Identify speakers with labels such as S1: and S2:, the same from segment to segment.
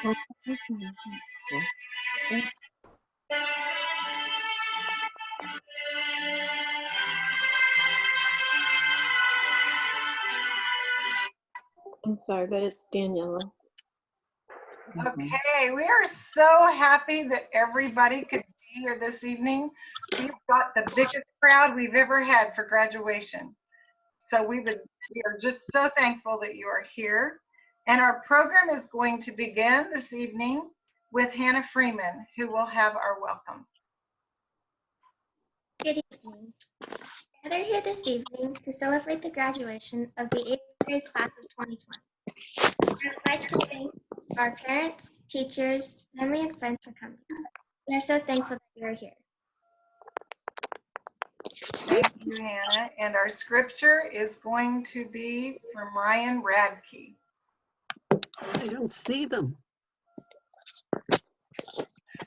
S1: I'm sorry, but it's Daniela.
S2: Okay, we are so happy that everybody could be here this evening. We've got the biggest crowd we've ever had for graduation. So we are just so thankful that you are here. And our program is going to begin this evening with Hannah Freeman, who will have our welcome.
S3: Good evening. Gathered here this evening to celebrate the graduation of the 8th grade class of 2020. I'd like to thank our parents, teachers, family, and friends for coming. We are so thankful that you are here.
S2: Thank you, Hannah. And our scripture is going to be from Ryan Radke.
S4: I don't see them.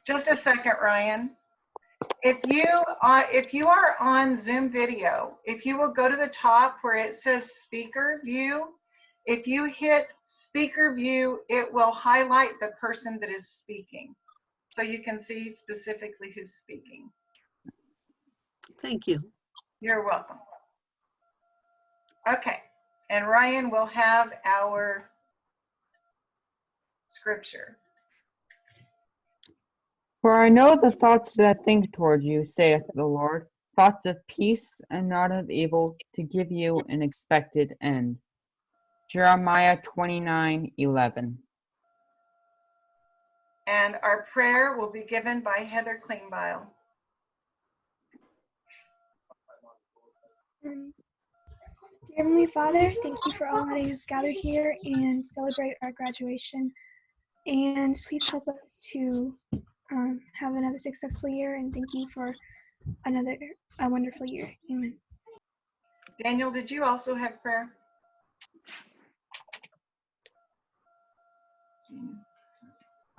S2: Just a second, Ryan. If you are on Zoom video, if you will go to the top where it says speaker view, if you hit speaker view, it will highlight the person that is speaking. So you can see specifically who's speaking.
S4: Thank you.
S2: You're welcome. Okay, and Ryan will have our scripture.
S5: For I know the thoughts that I think toward you, saith the Lord, thoughts of peace and not of evil, to give you an expected end. Jeremiah 29:11.
S2: And our prayer will be given by Heather Klingbeil.
S6: Dear Heavenly Father, thank you for all letting us gather here and celebrate our graduation. And please help us to have another successful year, and thank you for a wonderful year. Amen.
S2: Daniel, did you also have prayer?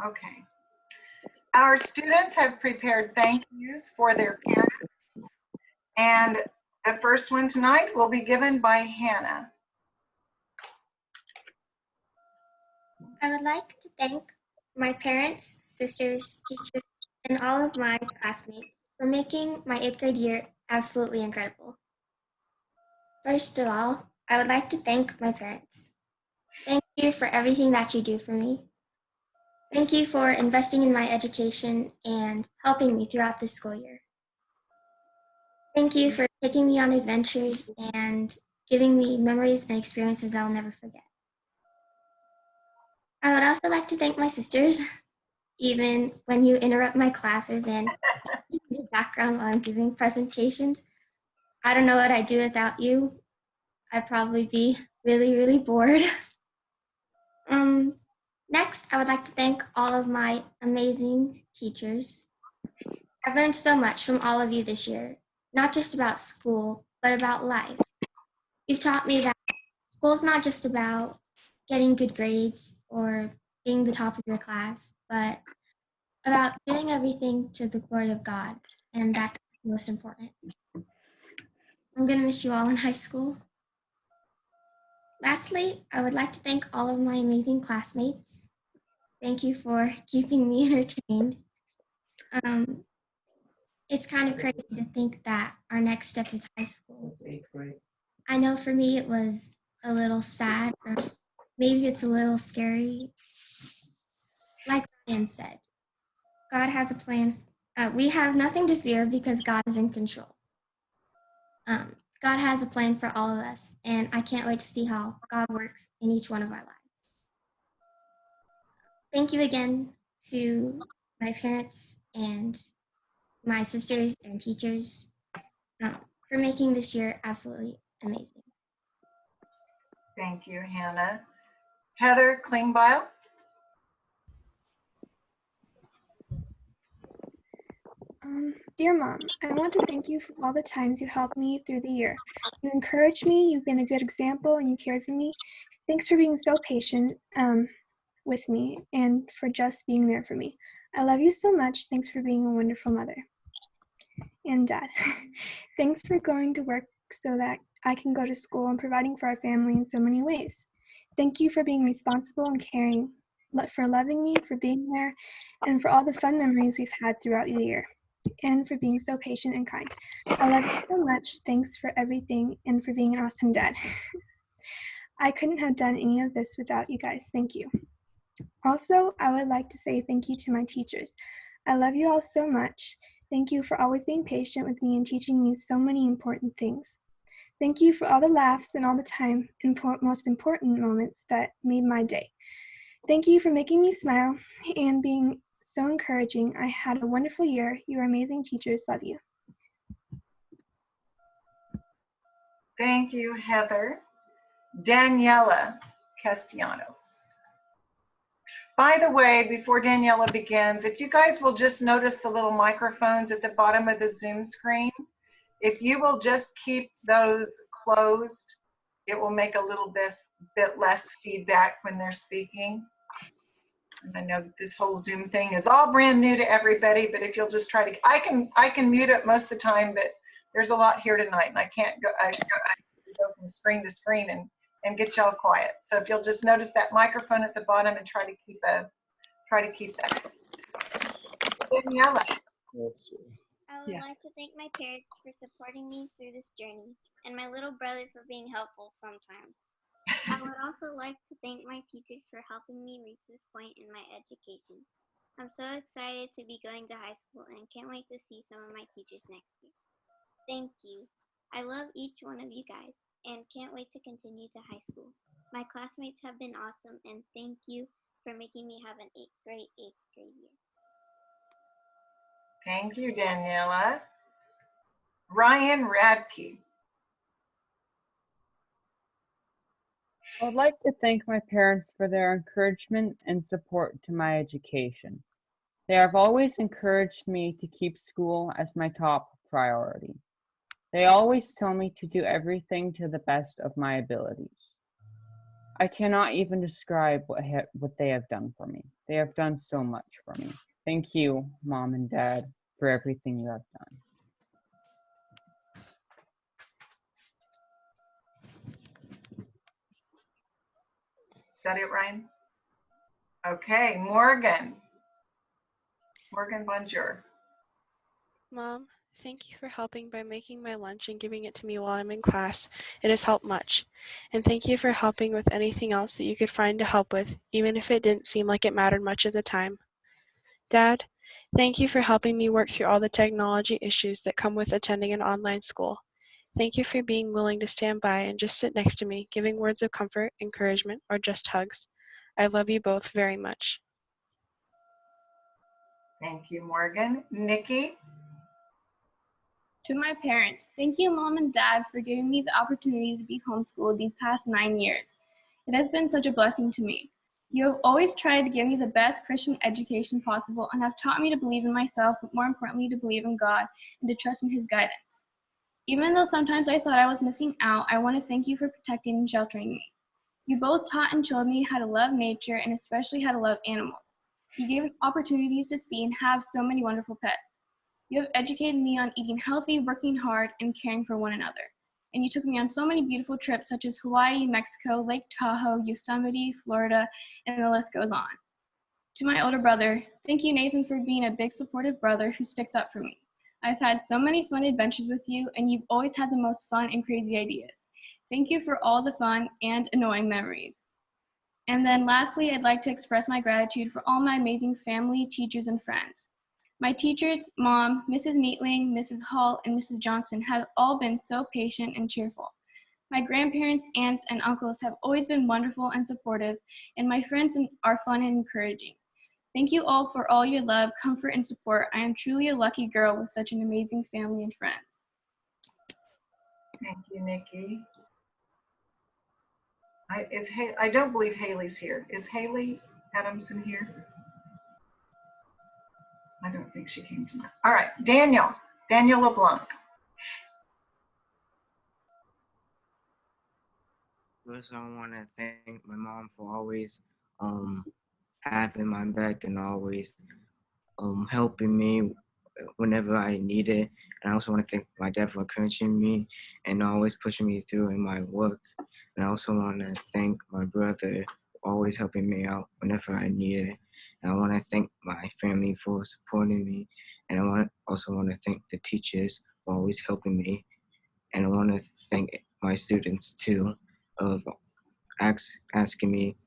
S2: Okay. Our students have prepared thank yous for their parents. And the first one tonight will be given by Hannah.
S3: I would like to thank my parents, sisters, teachers, and all of my classmates for making my 8th grade year absolutely incredible. First of all, I would like to thank my parents. Thank you for everything that you do for me. Thank you for investing in my education and helping me throughout the school year. Thank you for taking me on adventures and giving me memories and experiences I'll never forget. I would also like to thank my sisters, even when you interrupt my classes and in the background while I'm giving presentations. I don't know what I'd do without you. I'd probably be really, really bored. Next, I would like to thank all of my amazing teachers. I've learned so much from all of you this year, not just about school, but about life. You've taught me that school's not just about getting good grades or being the top of your class, but about doing everything to the glory of God, and that's most important. I'm going to miss you all in high school. Lastly, I would like to thank all of my amazing classmates. Thank you for keeping me entertained. It's kind of crazy to think that our next step is high school. I know for me it was a little sad, or maybe it's a little scary. Like Ryan said, God has a plan. We have nothing to fear because God is in control. God has a plan for all of us, and I can't wait to see how God works in each one of our lives. Thank you again to my parents and my sisters and teachers for making this year absolutely amazing.
S2: Thank you, Hannah. Heather Klingbeil.
S6: Dear Mom, I want to thank you for all the times you helped me through the year. You encouraged me, you've been a good example, and you cared for me. Thanks for being so patient with me and for just being there for me. I love you so much. Thanks for being a wonderful mother. And Dad, thanks for going to work so that I can go to school and providing for our family in so many ways. Thank you for being responsible and caring. for loving me, for being there, and for all the fun memories we've had throughout the year, and for being so patient and kind. I love you so much. Thanks for everything and for being an awesome dad. I couldn't have done any of this without you guys. Thank you. Also, I would like to say thank you to my teachers. I love you all so much. Thank you for always being patient with me and teaching me so many important things. Thank you for all the laughs and all the time and most important moments that made my day. Thank you for making me smile and being so encouraging. I had a wonderful year. You are amazing teachers. Love you.
S2: Thank you, Heather. Daniela Castellanos. By the way, before Daniela begins, if you guys will just notice the little microphones at the bottom of the Zoom screen, if you will just keep those closed, it will make a little bit less feedback when they're speaking. And I know this whole Zoom thing is all brand new to everybody, but if you'll just try to, I can mute it most of the time, but there's a lot here tonight and I can't go, I go from screen to screen and get y'all quiet. So if you'll just notice that microphone at the bottom and try to keep that. Daniela.
S3: I would like to thank my parents for supporting me through this journey and my little brother for being helpful sometimes. I would also like to thank my teachers for helping me reach this point in my education. I'm so excited to be going to high school and can't wait to see some of my teachers next year. Thank you. I love each one of you guys and can't wait to continue to high school. My classmates have been awesome and thank you for making me have a great eighth grade year.
S2: Thank you, Daniela. Ryan Radke.
S5: I would like to thank my parents for their encouragement and support to my education. They have always encouraged me to keep school as my top priority. They always tell me to do everything to the best of my abilities. I cannot even describe what they have done for me. They have done so much for me. Thank you, Mom and Dad, for everything you have done.
S2: Is that it, Ryan? Okay, Morgan. Morgan Bonjour.
S7: Mom, thank you for helping by making my lunch and giving it to me while I'm in class. It has helped much. And thank you for helping with anything else that you could find to help with, even if it didn't seem like it mattered much at the time. Dad, thank you for helping me work through all the technology issues that come with attending an online school. Thank you for being willing to stand by and just sit next to me, giving words of comfort, encouragement, or just hugs. I love you both very much.
S2: Thank you, Morgan. Nikki.
S8: To my parents, thank you, Mom and Dad, for giving me the opportunity to be homeschooled these past 9 years. It has been such a blessing to me. You have always tried to give me the best Christian education possible and have taught me to believe in myself, but more importantly, to believe in God and to trust in His guidance. Even though sometimes I thought I was missing out, I want to thank you for protecting and sheltering me. You both taught and showed me how to love nature and especially how to love animals. You gave us opportunities to see and have so many wonderful pets. You have educated me on eating healthy, working hard, and caring for one another. And you took me on so many beautiful trips such as Hawaii, Mexico, Lake Tahoe, Yosemite, Florida, and the list goes on. To my older brother, thank you, Nathan, for being a big supportive brother who sticks up for me. I've had so many fun adventures with you, and you've always had the most fun and crazy ideas. Thank you for all the fun and annoying memories. And then lastly, I'd like to express my gratitude for all my amazing family, teachers, and friends. My teachers, Mom, Mrs. Neatling, Mrs. Hall, and Mrs. Johnson have all been so patient and cheerful. My grandparents, aunts, and uncles have always been wonderful and supportive, and my friends are fun and encouraging. Thank you all for all your love, comfort, and support. I am truly a lucky girl with such an amazing family and friends.
S2: Thank you, Nikki. I don't believe Haley's here. Is Haley Adamson here? I don't think she came tonight. All right, Daniel LeBlanc.
S9: First, I want to thank my mom for always having my back and always helping me whenever I need it. And I also want to thank my dad for encouraging me and always pushing me through in my work. And I also want to thank my brother always helping me out whenever I needed it. And I want to thank my family for supporting me. And also want to thank the teachers for always helping me. And I want to thank my students too, of asking me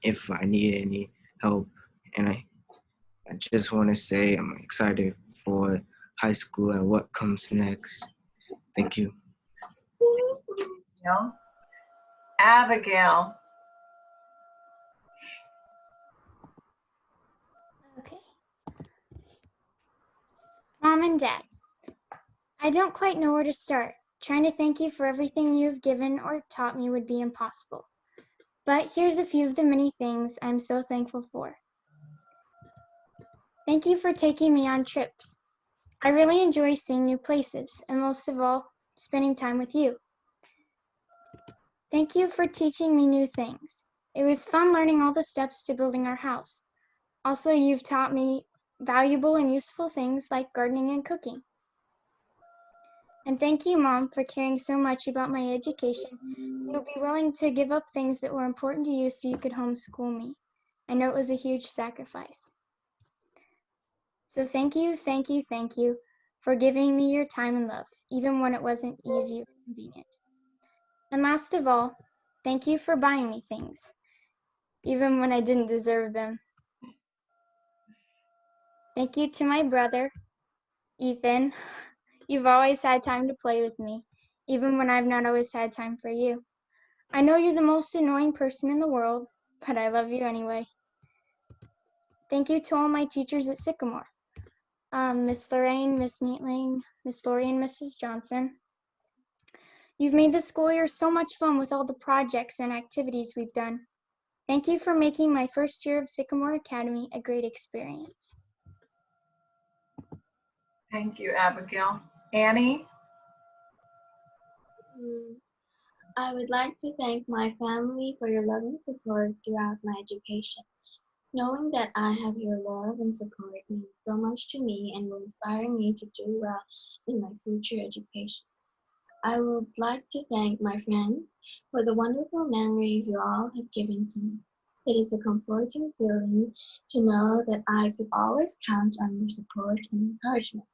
S9: if I need any help. And I just want to say I'm excited for high school and what comes next. Thank you.
S2: No? Abigail.
S3: Okay. Mom and Dad, I don't quite know where to start. Trying to thank you for everything you have given or taught me would be impossible. But here's a few of the many things I'm so thankful for. Thank you for taking me on trips. I really enjoy seeing new places, and most of all, spending time with you. Thank you for teaching me new things. It was fun learning all the steps to building our house. Also, you've taught me valuable and useful things like gardening and cooking. And thank you, Mom, for caring so much about my education. You'll be willing to give up things that were important to you so you could homeschool me. I know it was a huge sacrifice. So thank you for giving me your time and love, even when it wasn't easy or convenient. And last of all, thank you for buying me things, even when I didn't deserve them. Thank you to my brother, Ethan. You've always had time to play with me, even when I've not always had time for you. I know you're the most annoying person in the world, but I love you anyway. Thank you to all my teachers at Sycamore. Miss Lorraine, Miss Neatling, Miss Lori, and Mrs. Johnson. You've made the school year so much fun with all the projects and activities we've done. Thank you for making my first year of Sycamore Academy a great experience.
S2: Thank you, Abigail. Annie?
S10: I would like to thank my family for your love and support throughout my education. Knowing that I have your love and support means so much to me and will inspire me to do well in my future education. I would like to thank my friends for the wonderful memories you all have given to me. It is a comforting feeling to know that I could always count on your support and encouragement.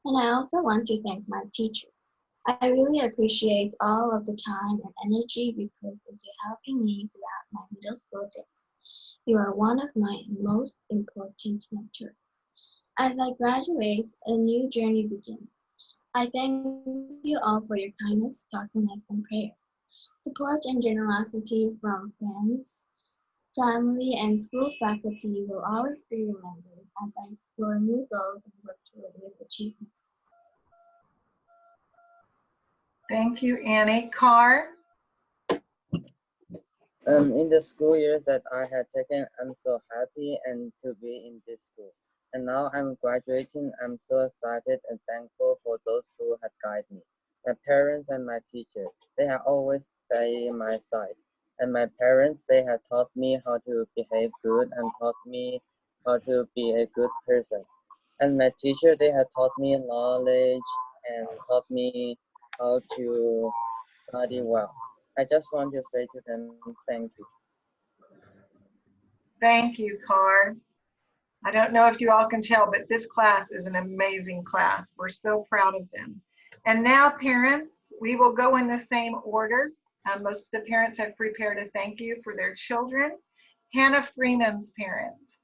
S10: And I also want to thank my teachers. I really appreciate all of the time and energy you put into helping me throughout my middle school days. You are one of my most important mentors. As I graduate, a new journey begins. I thank you all for your kindness, thoughtfulness, and prayers. Support and generosity from friends, family, and school faculty will always be remembered as I explore new goals and work toward new achievements.
S2: Thank you, Annie. Carr?
S11: In the school years that I had taken, I'm so happy and to be in this school. And now I'm graduating. I'm so excited and thankful for those who had guided me. My parents and my teacher, they have always been by my side. And my parents, they had taught me how to behave good and taught me how to be a good person. And my teacher, they had taught me knowledge and taught me how to study well. I just want to say to them, thank you.
S2: Thank you, Carr. I don't know if you all can tell, but this class is an amazing class. We're so proud of them. And now, parents, we will go in the same order. Most of the parents have prepared a thank you for their children. Hannah Freeman's parents.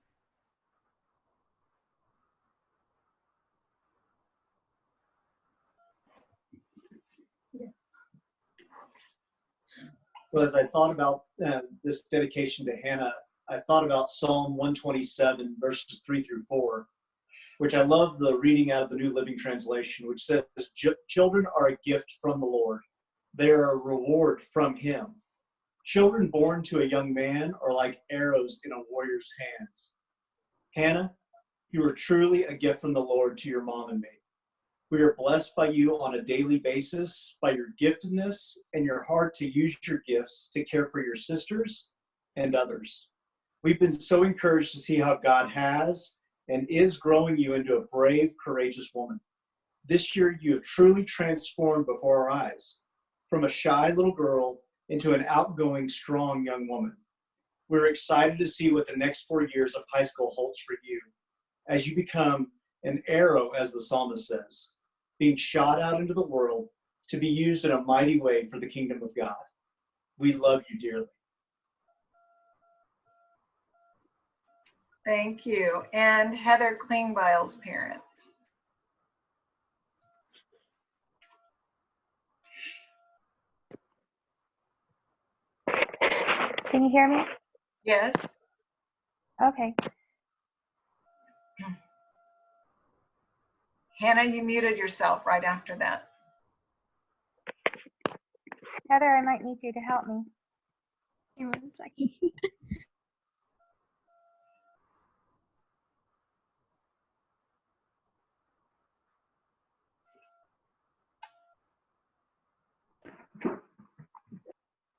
S12: Well, as I thought about this dedication to Hannah, I thought about Psalm 127, verses 3 through 4, which I love the reading out of the New Living Translation, which says, children are a gift from the Lord. They are a reward from him. Children born to a young man are like arrows in a warrior's hands. Hannah, you are truly a gift from the Lord to your mom and me. We are blessed by you on a daily basis, by your giftedness and your heart to use your gifts to care for your sisters and others. We've been so encouraged to see how God has and is growing you into a brave, courageous woman. This year, you have truly transformed before our eyes, from a shy little girl into an outgoing, strong young woman. We're excited to see what the next 4 years of high school holds for you as you become an arrow, as the psalmist says, being shot out into the world to be used in a mighty way for the kingdom of God. We love you dearly.
S2: Thank you. And Heather Klingbeil's parents.
S13: Can you hear me?
S2: Yes.
S13: Okay.
S2: Hannah, you muted yourself right after that.
S13: Heather, I might need you to help me.
S6: Give me 1 second.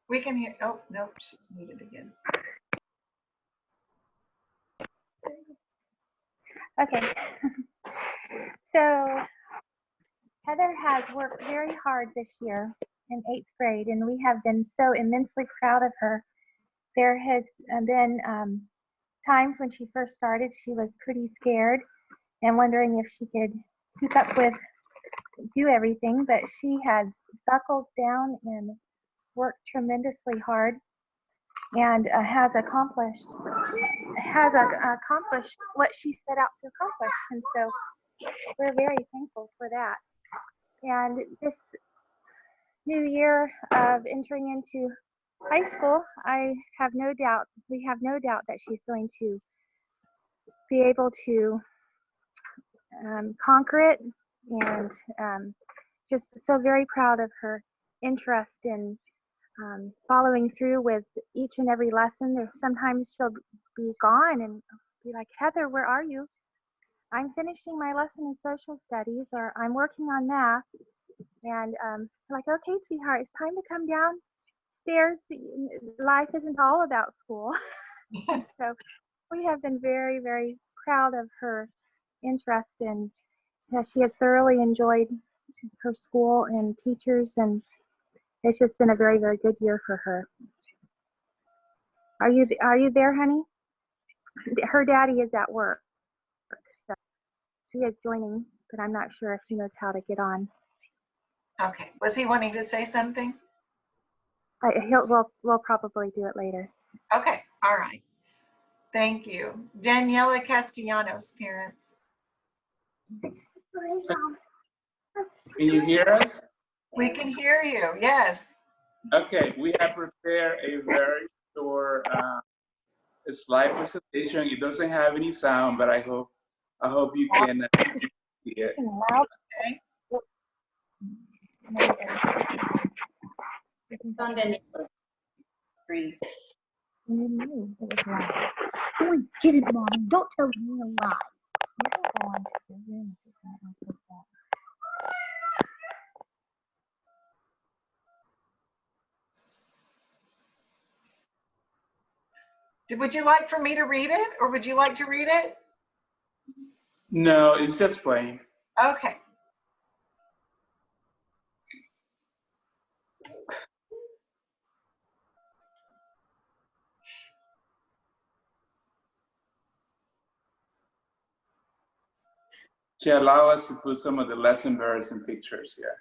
S2: We can hear, oh, no, she's muted again.
S13: Okay. So Heather has worked very hard this year in 8th grade, and we have been so immensely proud of her. There has been times when she first started, she was pretty scared and wondering if she could keep up with, do everything, but she has buckled down and worked tremendously hard and has accomplished what she set out to accomplish. And so we're very thankful for that. And this new year of entering into high school, we have no doubt that she's going to be able to conquer it, and just so very proud of her interest in following through with each and every lesson. Sometimes she'll be gone and be like, Heather, where are you? I'm finishing my lesson in social studies, or I'm working on math. And like, okay, sweetheart, it's time to come downstairs. Life isn't all about school. And so we have been very, very proud of her interest, and she has thoroughly enjoyed her school and teachers, and it's just been a very, very good year for her. Are you there, honey? Her daddy is at work, so she is joining, but I'm not sure if he knows how to get on.
S2: Okay. Was he wanting to say something?
S13: We'll probably do it later.
S2: Okay. All right. Thank you. Daniela Castellanos' parents.
S14: Can you hear us?
S2: We can hear you, yes.
S14: Okay, we have prepared a very short slide presentation. It doesn't have any sound, but I hope you can see it.
S2: Okay.
S13: It's on Daniela's screen. No, it was loud. No, I didn't, Mom. Don't tell me a lie. You can go on to the room if you want to put that.
S2: Would you like for me to read it, or would you like to read it?
S14: No, it's just plain.
S2: Okay.
S14: She allowed us to put some of the lesson verbs and pictures here.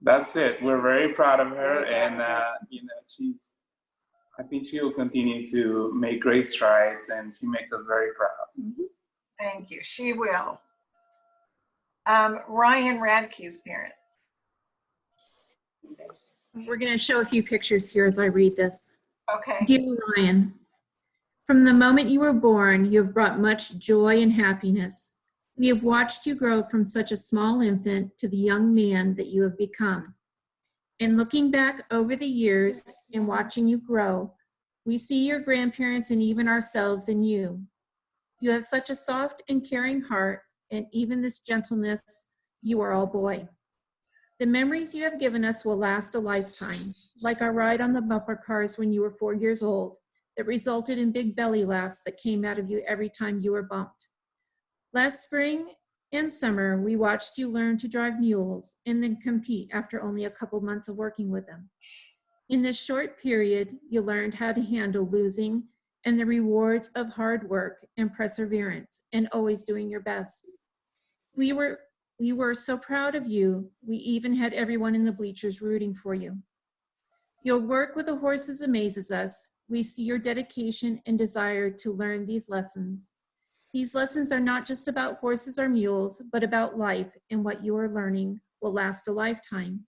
S14: That's it. We're very proud of her, and I think she will continue to make great strides, and she makes us very proud.
S2: Thank you. She will. Ryan Radke's parents.
S15: We're going to show a few pictures here as I read this.
S2: Okay.
S15: Dear Ryan, from the moment you were born, you have brought much joy and happiness. We have watched you grow from such a small infant to the young man that you have become. And looking back over the years and watching you grow, we see your grandparents and even ourselves in you. You have such a soft and caring heart, and even this gentleness, you are all boy. The memories you have given us will last a lifetime, like our ride on the bumper cars when you were 4 years old, that resulted in big belly laughs that came out of you every time you were bumped. Last spring and summer, we watched you learn to drive mules and then compete after only a couple months of working with them. In this short period, you learned how to handle losing and the rewards of hard work and perseverance and always doing your best. We were so proud of you, we even had everyone in the bleachers rooting for you. Your work with the horses amazes us. We see your dedication and desire to learn these lessons. These lessons are not just about horses or mules, but about life, and what you are learning will last a lifetime.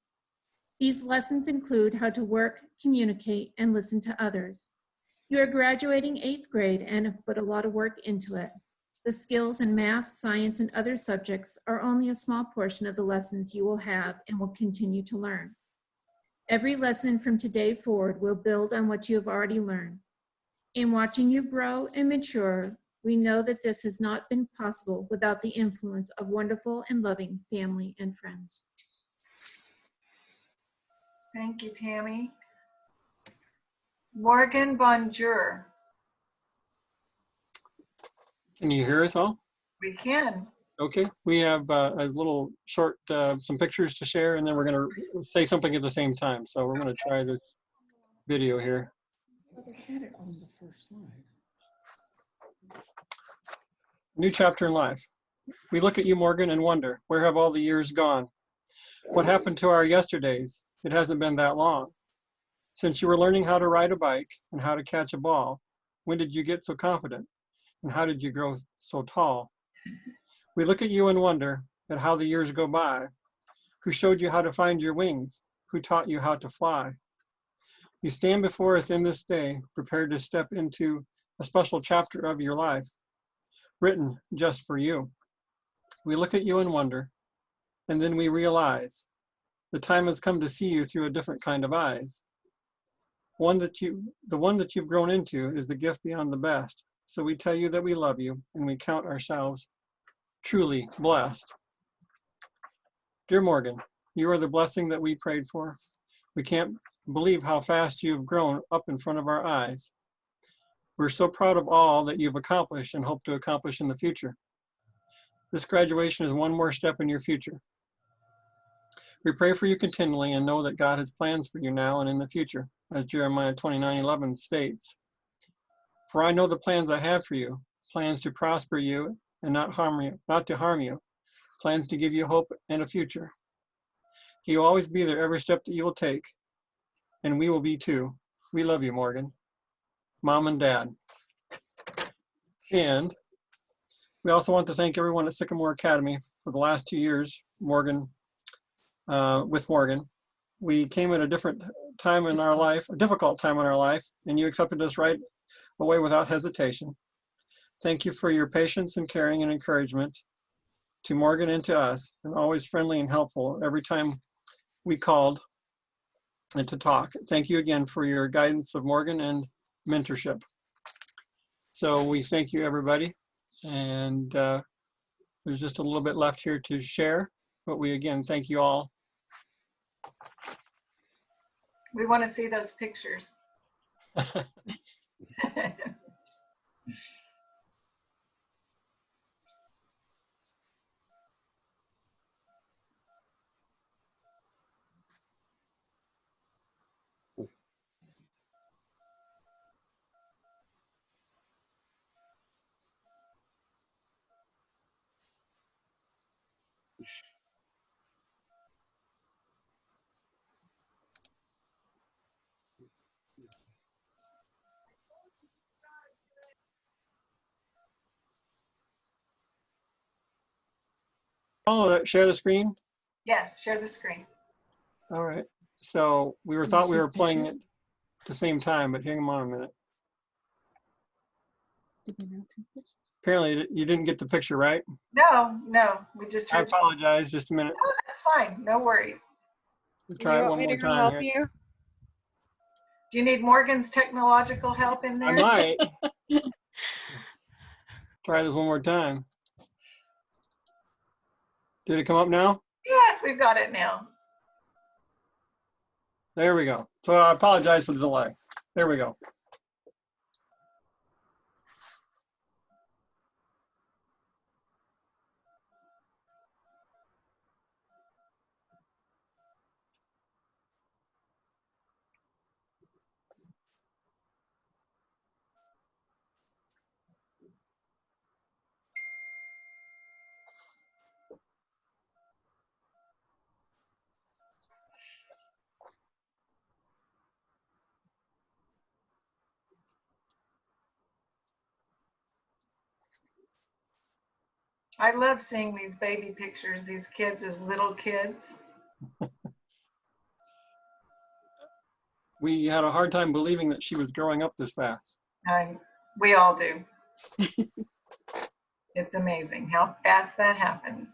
S15: These lessons include how to work, communicate, and listen to others. You are graduating 8th grade and have put a lot of work into it. The skills in math, science, and other subjects are only a small portion of the lessons you will have and will continue to learn. Every lesson from today forward will build on what you have already learned. In watching you grow and mature, we know that this has not been possible without the influence of wonderful and loving family and friends.
S2: Thank you, Tammy. Morgan Bonjour.
S16: Can you hear us all?
S2: We can.
S16: Okay, we have a little short, some pictures to share, and then we're going to say something at the same time. So we're going to try this video here.
S17: I had it on the first slide.
S16: New chapter in life. We look at you, Morgan, and wonder, where have all the years gone? What happened to our yesterdays? It hasn't been that long. Since you were learning how to ride a bike and how to catch a ball, when did you get so confident? And how did you grow so tall? We look at you and wonder at how the years go by. Who showed you how to find your wings? Who taught you how to fly? You stand before us in this day, prepared to step into a special chapter of your life, written just for you. We look at you and wonder, and then we realize the time has come to see you through a different kind of eyes. The one that you've grown into is the gift beyond the best. So we tell you that we love you, and we count ourselves truly blessed. Dear Morgan, you are the blessing that we prayed for. We can't believe how fast you've grown up in front of our eyes. We're so proud of all that you've accomplished and hope to accomplish in the future. This graduation is one more step in your future. We pray for you continually and know that God has plans for you now and in the future, as Jeremiah 29:11 states. For I know the plans I have for you, plans to prosper you and not to harm you, plans to give you hope and a future. He will always be there every step that you will take, and we will be too. We love you, Morgan. Mom and Dad. And we also want to thank everyone at Sycamore Academy for the last 2 years, with Morgan. We came at a different time in our life, a difficult time in our life, and you accepted us right away without hesitation. Thank you for your patience and caring and encouragement to Morgan and to us, and always friendly and helpful every time we called and to talk. Thank you again for your guidance of Morgan and mentorship. So we thank you, everybody. And there's just a little bit left here to share, but we again thank you all.
S2: We want to see those pictures.
S16: Oh, share the screen?
S2: Yes, share the screen.
S16: All right. So we thought we were playing it at the same time, but hang on a minute. Apparently you didn't get the picture, right?
S2: No, we just
S16: I
S2: heard.
S16: apologize. Just a minute.
S2: No, that's fine. No worries.
S16: We'll try it one more time here.
S2: Do you need Morgan's technological help in there?
S16: I might. Try this one more time. Did it come up now?
S2: Yes, we've got it now.
S16: There we go. So I apologize for the delay. There we go.
S2: I love seeing these baby pictures, these kids as little kids.
S16: We had a hard time believing that she was growing up this fast.
S2: We all do. It's amazing how fast that happens.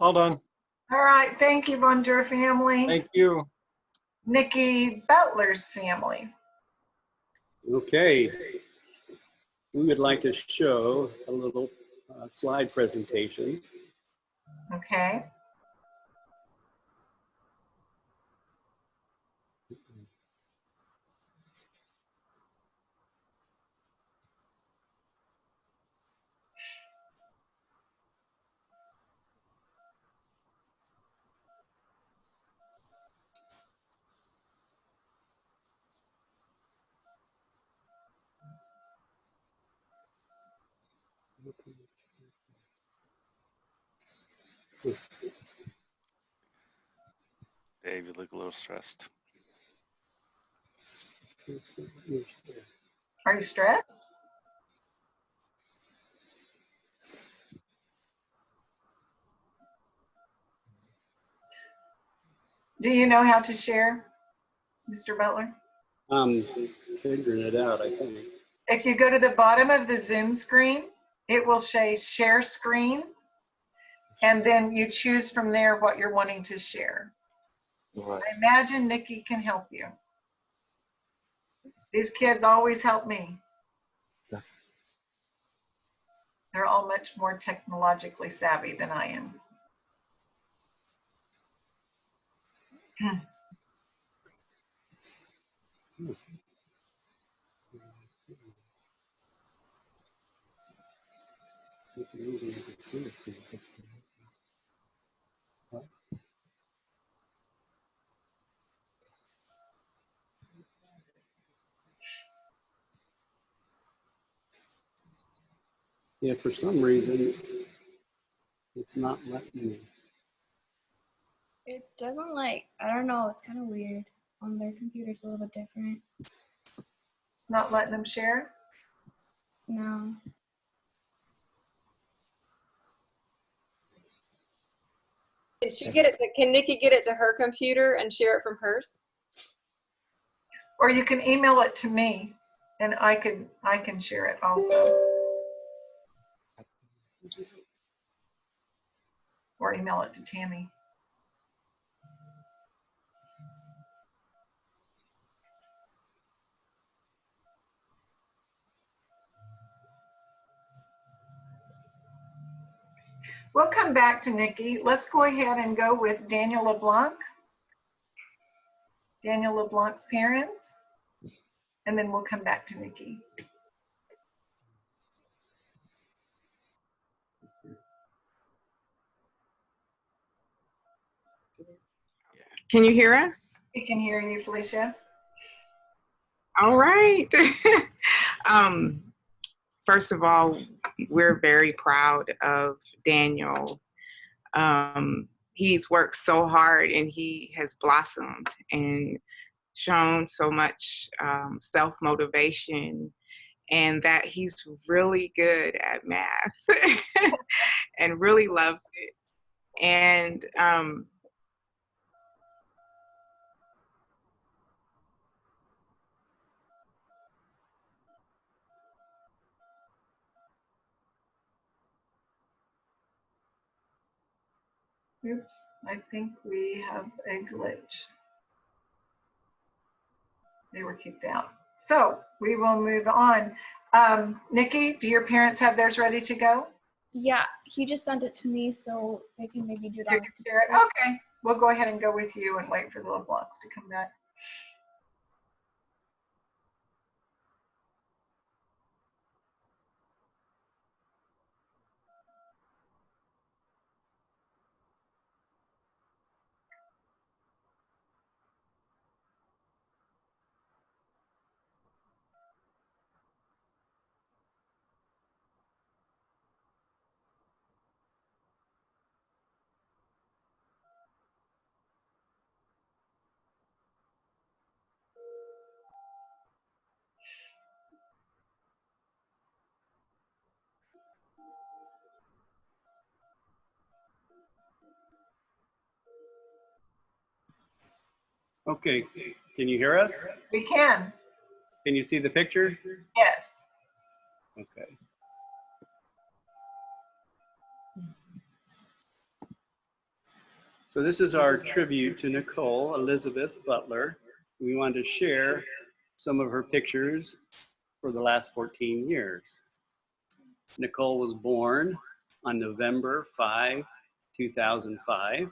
S16: All done.
S2: All right, thank you, Bonjour family.
S16: Thank you.
S2: Nikki Butler's family.
S18: Okay. We would like to show a little slide presentation.
S2: Okay.
S19: Dave, you look a little stressed.
S2: Are you stressed? Do you know how to share, Mr. Butler?
S18: I'm figuring it out, I think.
S2: If you go to the bottom of the Zoom screen, it will say share screen. And then you choose from there what you're wanting to share.
S19: Right.
S2: I imagine Nikki can help you. These kids always help me.
S19: Yeah.
S2: They're all much more technologically savvy than I am.
S18: Yeah, for some reason, it's not letting me.
S8: It doesn't like, I don't know, it's kind of weird. On their computer's a little bit different.
S2: Not letting them share?
S8: No.
S20: Can she get it? Can Nikki get it to her computer and share it from hers?
S2: Or you can email it to me, and I can share it also. Or email it to Tammy. We'll come back to Nikki. Let's go ahead and go with Daniel LeBlanc. Daniel LeBlanc's parents. And then we'll come back to Nikki.
S21: Can you hear us?
S2: We can hear you, Felicia.
S21: All right. First of all, we're very proud of Daniel. He's worked so hard and he has blossomed and shown so much self-motivation, and that he's really good at math and really loves it. And
S2: Oops, I think we have a glitch. They were kicked out. So we will move on. Nikki, do your parents have theirs ready to go?
S8: Yeah, he just sent it to me, so they can maybe do that.
S2: You can share it. Okay, we'll go ahead and go with you and wait for the LeBlancs to come back.
S18: Okay, can you hear us?
S2: We can.
S18: Can you see the picture?
S2: Yes.
S18: Okay. So this is our tribute to Nicole Elizabeth Butler. We wanted to share some of her pictures for the last 14 years. Nicole was born on November 5, 2005.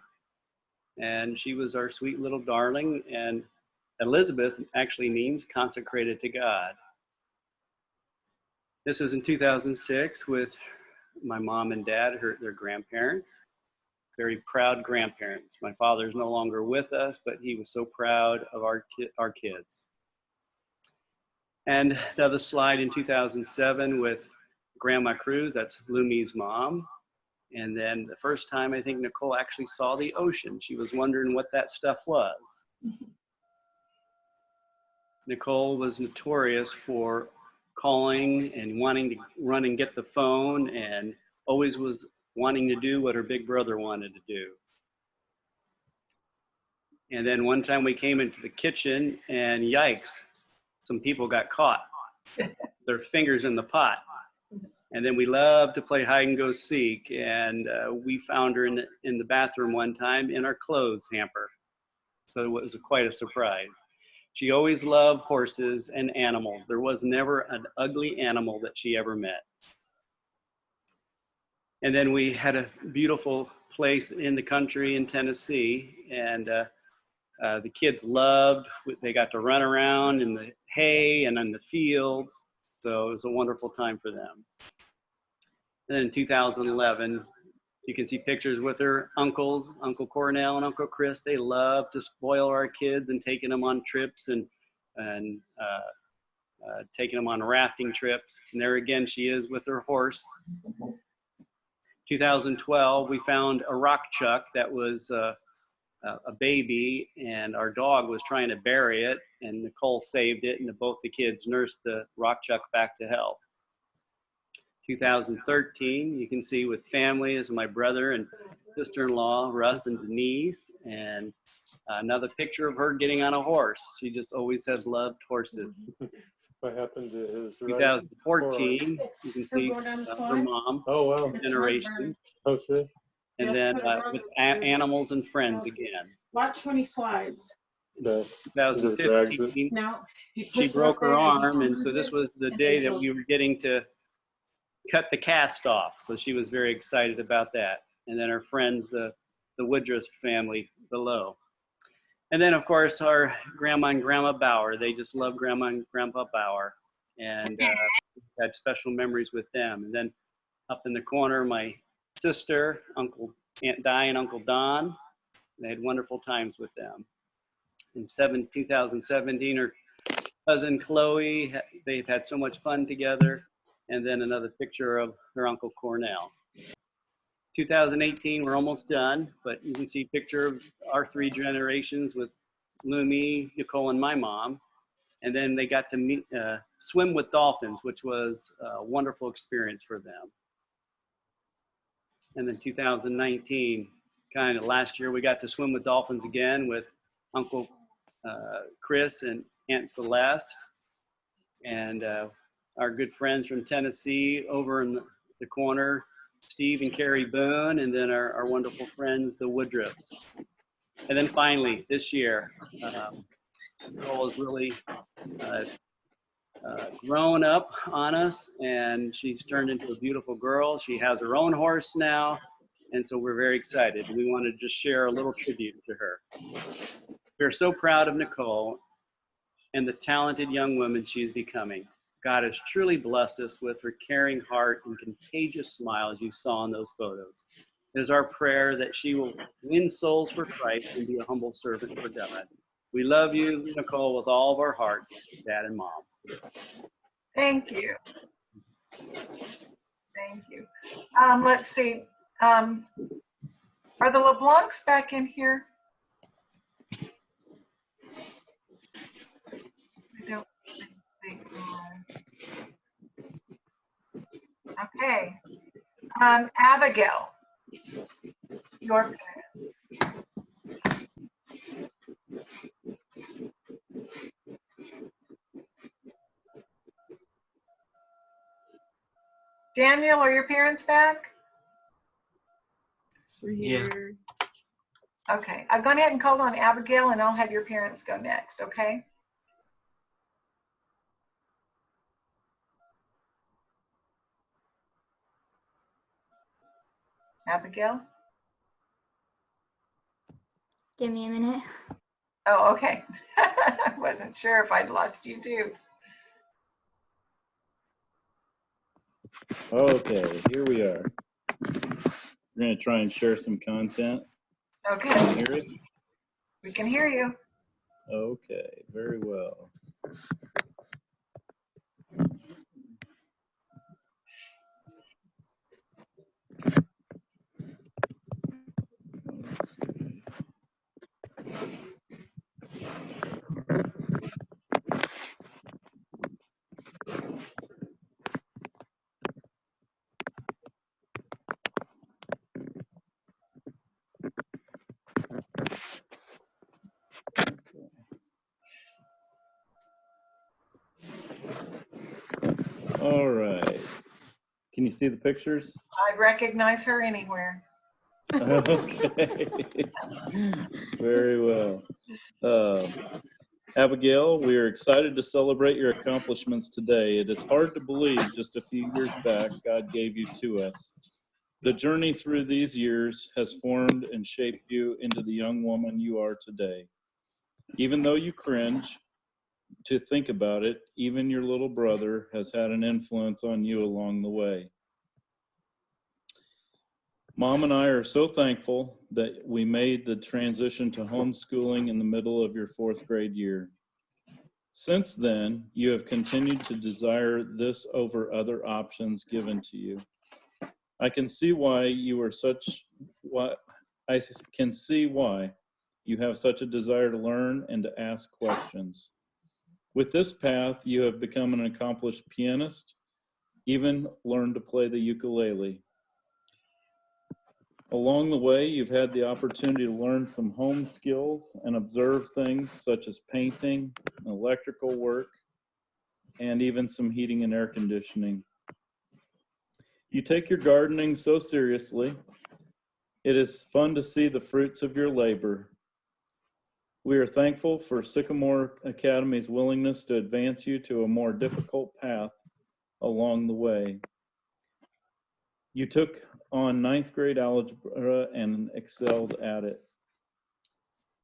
S18: And she was our sweet little darling, and Elizabeth actually means consecrated to God. This is in 2006 with my mom and dad, their grandparents. Very proud grandparents. My father's no longer with us, but he was so proud of our kids. And another slide in 2007 with Grandma Cruz, that's Lumi's mom. And then the first time I think Nicole actually saw the ocean, she was wondering what that stuff was. Nicole was notorious for calling and wanting to run and get the phone, and always was wanting to do what her big brother wanted to do. And then one time we came into the kitchen and yikes, some people got caught, their fingers in the pot. And then we loved to play hide and go seek, and we found her in the bathroom one time in our clothes hamper. So it was quite a surprise. She always loved horses and animals. There was never an ugly animal that she ever met. And then we had a beautiful place in the country in Tennessee, and the kids loved, they got to run around in the hay and in the fields. So it was a wonderful time for them. And then in 2011, you can see pictures with her uncles, Uncle Cornell and Uncle Chris. They love to spoil our kids and taking them on trips and taking them on rafting trips. And there again, she is with her horse. 2012, we found a rock chuck that was a baby, and our dog was trying to bury it, and Nicole saved it, and both the kids nursed the rock chuck back to health. 2013, you can see with family as my brother and sister-in-law, Russ and Denise, and another picture of her getting on a horse. She just always had loved horses.
S1: What happened to his
S18: 2014, you can see her mom,
S1: oh, wow.
S18: generation.
S1: Okay.
S18: And then with Animals and Friends again.
S22: Watch when he slides.
S18: 2015,
S22: Now,
S18: she broke her arm, and so this was the day that we were getting to cut the cast off. So she was very excited about that. And then her friends, the Woodruff family below. And then, of course, our Grandma and Grandma Bauer. They just love Grandma and Grandpa Bauer, and had special memories with them. And then up in the corner, my sister, Aunt Di and Uncle Don. They had wonderful times with them. In 2017, her cousin Chloe, they've had so much fun together. And then another picture of her Uncle Cornell. 2018, we're almost done, but you can see a picture of our 3 generations with Lumi, Nicole, and my mom. And then they got to swim with dolphins, which was a wonderful experience for them. And then 2019, kind of last year, we got to swim with dolphins again with Uncle Chris and Aunt Celeste, and our good friends from Tennessee over in the corner, Steve and Carrie Boone, and then our wonderful friends, the Woodruffs. And then finally, this year, Nicole has really grown up on us, and she's turned into a beautiful girl. She has her own horse now, and so we're very excited. We want to just share a little tribute to her. We're so proud of Nicole and the talented young woman she's becoming. God has truly blessed us with her caring heart and contagious smile, as you saw in those photos. It is our prayer that she will win souls for Christ and be a humble servant for God. We love you, Nicole, with all of our hearts, Dad and Mom.
S2: Thank you. Thank you. Let's see. Are the LeBlancs back in here? I don't think they are. Okay. Abigail, your parents. Daniel, are your parents back?
S9: Yeah.
S2: Okay, I've gone ahead and called on Abigail, and I'll have your parents go next, okay? Abigail?
S3: Give me a minute.
S2: Oh, okay. I wasn't sure if I'd lost you too.
S23: Okay, here we are. We're going to try and share some content.
S2: Okay.
S23: Can you hear us?
S2: We can hear you.
S23: Okay, very well. All right. Can you see the pictures?
S2: I'd recognize her anywhere.
S23: Okay. Very well. Abigail, we are excited to celebrate your accomplishments today. It is hard to believe just a few years back God gave you to us. The journey through these years has formed and shaped you into the young woman you are today. Even though you cringe to think about it, even your little brother has had an influence on you along the way. Mom and I are so thankful that we made the transition to homeschooling in the middle of your 4th grade year. Since then, you have continued to desire this over other options given to you. I can see why you have such a desire to learn and to ask questions. With this path, you have become an accomplished pianist, even learned to play the ukulele. Along the way, you've had the opportunity to learn some home skills and observe things such as painting, electrical work, and even some heating and air conditioning. You take your gardening so seriously. It is fun to see the fruits of your labor. We are thankful for Sycamore Academy's willingness to advance you to a more difficult path along the way. You took on 9th grade algebra and excelled at it.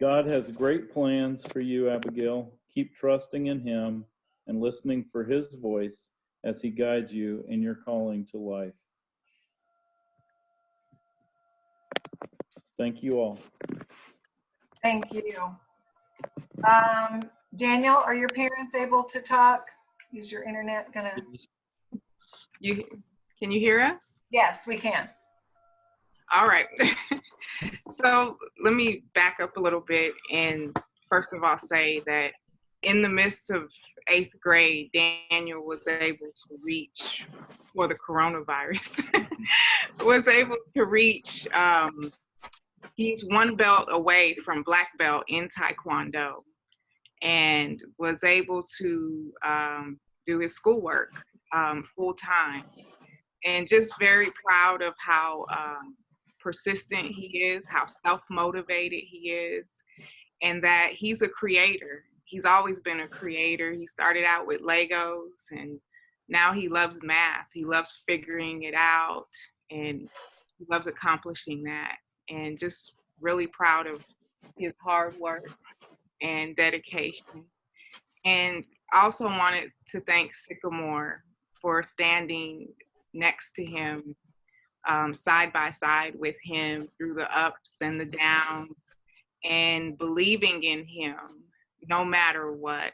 S23: God has great plans for you, Abigail. Keep trusting in Him and listening for His voice as He guides you in your calling to life. Thank you all.
S2: Thank you. Daniel, are your parents able to talk? Is your internet gonna?
S21: Can you hear us?
S2: Yes, we can.
S21: All right. So let me back up a little bit and first of all say that in the midst of 8th grade, Daniel was able to reach, for the coronavirus, was able to reach, he's 1 belt away from black belt in Taekwondo and was able to do his schoolwork full time. And just very proud of how persistent he is, how self-motivated he is, and that he's a creator. He's always been a creator. He started out with Legos, and now he loves math. He loves figuring it out, and he loves accomplishing that. And just really proud of his hard work and dedication. And also wanted to thank Sycamore for standing next to him, side by side with him through the ups and the downs, and believing in him no matter what,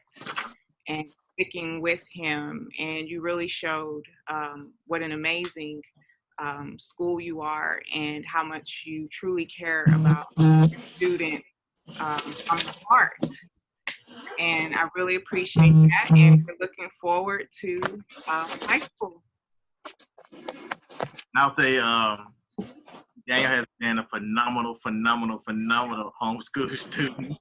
S21: and sticking with him. And you really showed what an amazing school you are and how much you truly care about your students from the heart. And I really appreciate that, and we're looking forward to high school.
S4: I'll say Daniel has been a phenomenal homeschool student.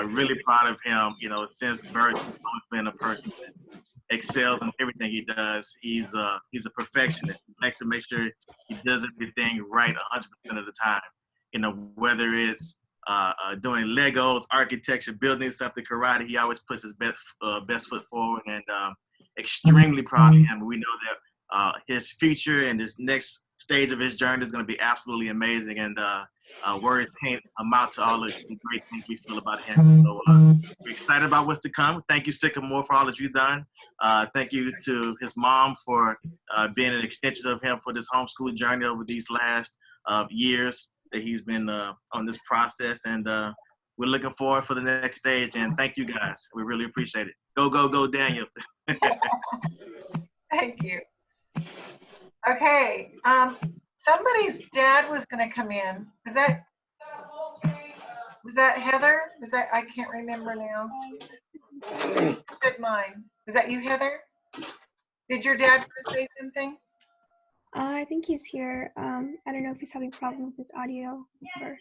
S4: Really proud of him. You know, since birth, he's always been a person that excels in everything he does. He's a perfectionist. He likes to make sure he does everything right 100% of the time. You know, whether it's doing Legos, architecture, building something, karate, he always puts his best foot forward, and extremely proud of him. We know that his future and this next stage of his journey is going to be absolutely amazing, and words can't amount to all the great things we feel about him. So we're excited about what's to come. Thank you, Sycamore, for all that you've done. Thank you to his mom for being an extension of him for this homeschooling journey over these last years that he's been on this process, and we're looking forward for the next stage. And thank you guys. We really appreciate it. Go, go, go, Daniel.
S2: Thank you. Okay, somebody's dad was going to come in. Was that Heather? Was that, I can't remember now. Who said mine? Was that you, Heather? Did your dad want to say something?
S6: I think he's here. I don't know if he's having a problem with his audio. Or...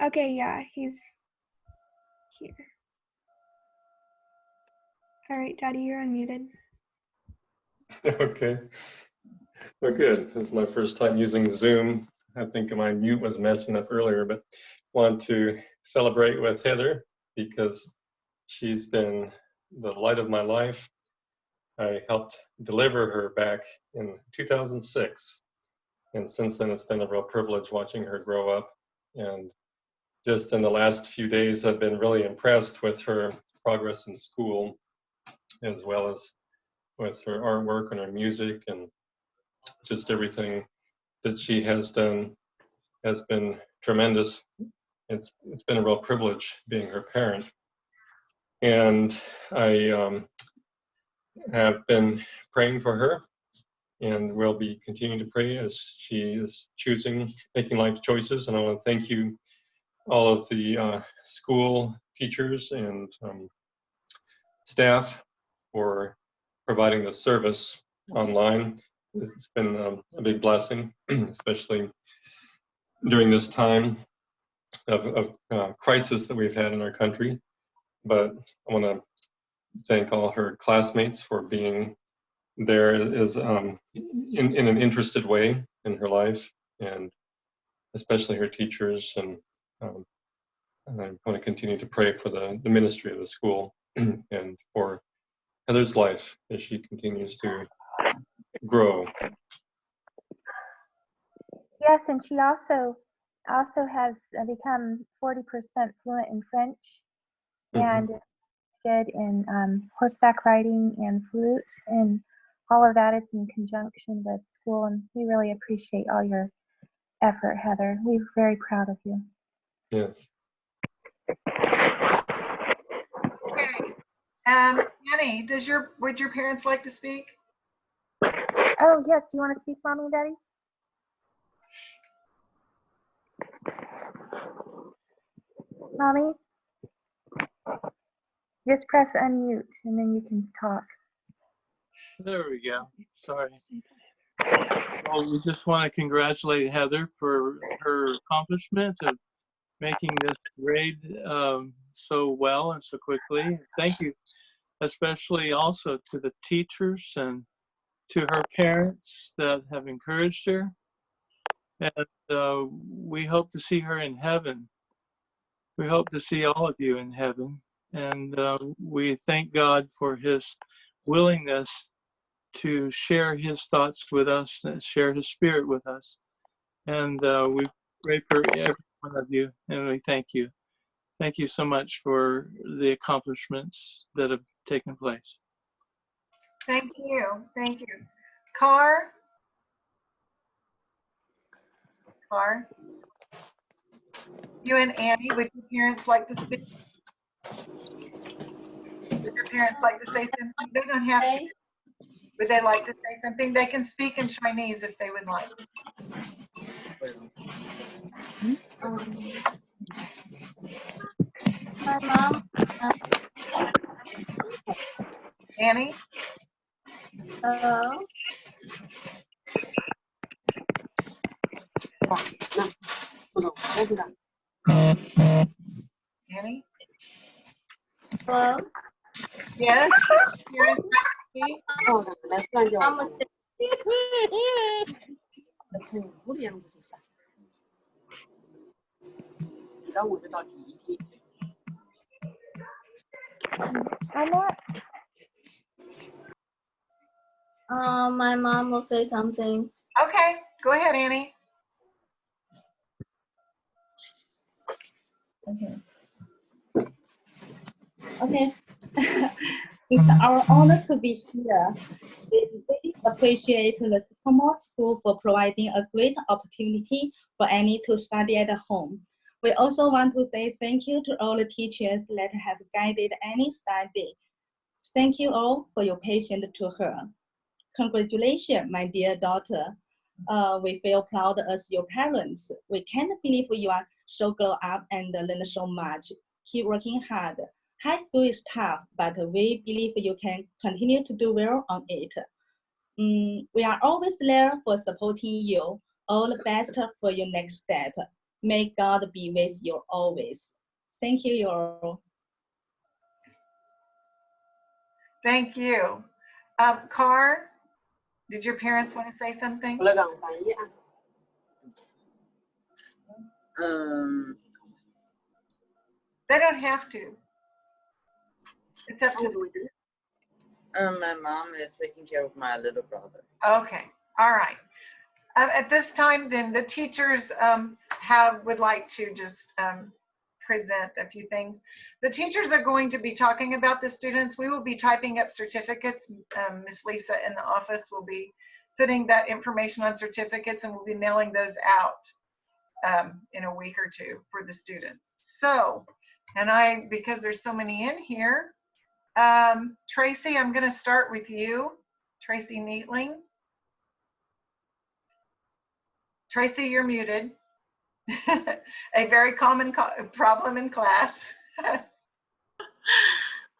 S6: Okay, yeah, he's here. All right, Daddy, you're unmuted.
S1: Okay. Well, good. This is my first time using Zoom. I think my mute was messing up earlier, but want to celebrate with Heather because she's been the light of my life. I helped deliver her back in 2006. And since then, it's been a real privilege watching her grow up. And just in the last few days, I've been really impressed with her progress in school, as well as with her artwork and her music, and just everything that she has done has been tremendous. It's been a real privilege being her parent. And I have been praying for her, and will be continuing to pray as she is making life choices. And I want to thank you, all of the school teachers and staff, for providing the service online. it's been a big blessing, especially during this time of crisis that we've had in our country. But I want to thank all her classmates for being there is in an interested way in her life, and especially her teachers. And I want to continue to pray for the ministry of the school and for Heather's life as she continues to grow.
S13: Yes, and she also has become 40% fluent in French, and is good in horseback riding and flute, and all of that is in conjunction with school. And we really appreciate all your effort, Heather. We're very proud of you.
S1: Yes.
S2: Okay. Annie, would your parents like to speak?
S13: Oh, yes. Do you want to speak, Mommy and Daddy? Mommy? Just press unmute and then you can talk.
S5: There we go. Sorry. Well, we just want to congratulate Heather for her accomplishment of making this grade so well and so quickly. Thank you, especially also to the teachers and to her parents that have encouraged her. And we hope to see her in heaven. We hope to see all of you in heaven. And we thank God for his willingness to share his thoughts with us and share his spirit with us. And we pray for every one of you, and we thank you. Thank you so much for the accomplishments that have taken place.
S2: Thank you. Thank you. Carr? You and Annie, would your parents like to speak? Would your parents like to say something? They don't have to. Would they like to say something? They can speak in Chinese if they would like.
S7: My mom.
S2: Annie?
S7: Hello.
S2: Annie?
S7: Hello.
S2: Yes? Parents like to speak?
S13: I'm not.
S7: My mom will say something.
S2: Okay, go ahead, Annie.
S10: Okay. It's our honor to be here. We really appreciate the Sycamore School for providing a great opportunity for Annie to study at home. We also want to say thank you to all the teachers that have guided Annie's study. Thank you all for your patience to her. Congratulations, my dear daughter. We feel proud as your parents. We can't believe you are so grown up and learn so much. Keep working hard. High school is tough, but we believe you can continue to do well on it. We are always there for supporting you. All the best for your next step. May God be with you always. Thank you, all.
S2: Thank you. Carr, did your parents want to say something? They don't have to. It's up to
S11: my mom is taking care of my little brother.
S2: Okay, all right. At this time, then, the teachers would like to just present a few things. The teachers are going to be talking about the students. We will be typing up certificates. Miss Lisa in the office will be putting that information on certificates, and we'll be mailing those out in a week or two for the students. So, and because there's so many in here, Tracy, I'm going to start with you. Tracy Neatling. Tracy, you're muted. A very common problem in class.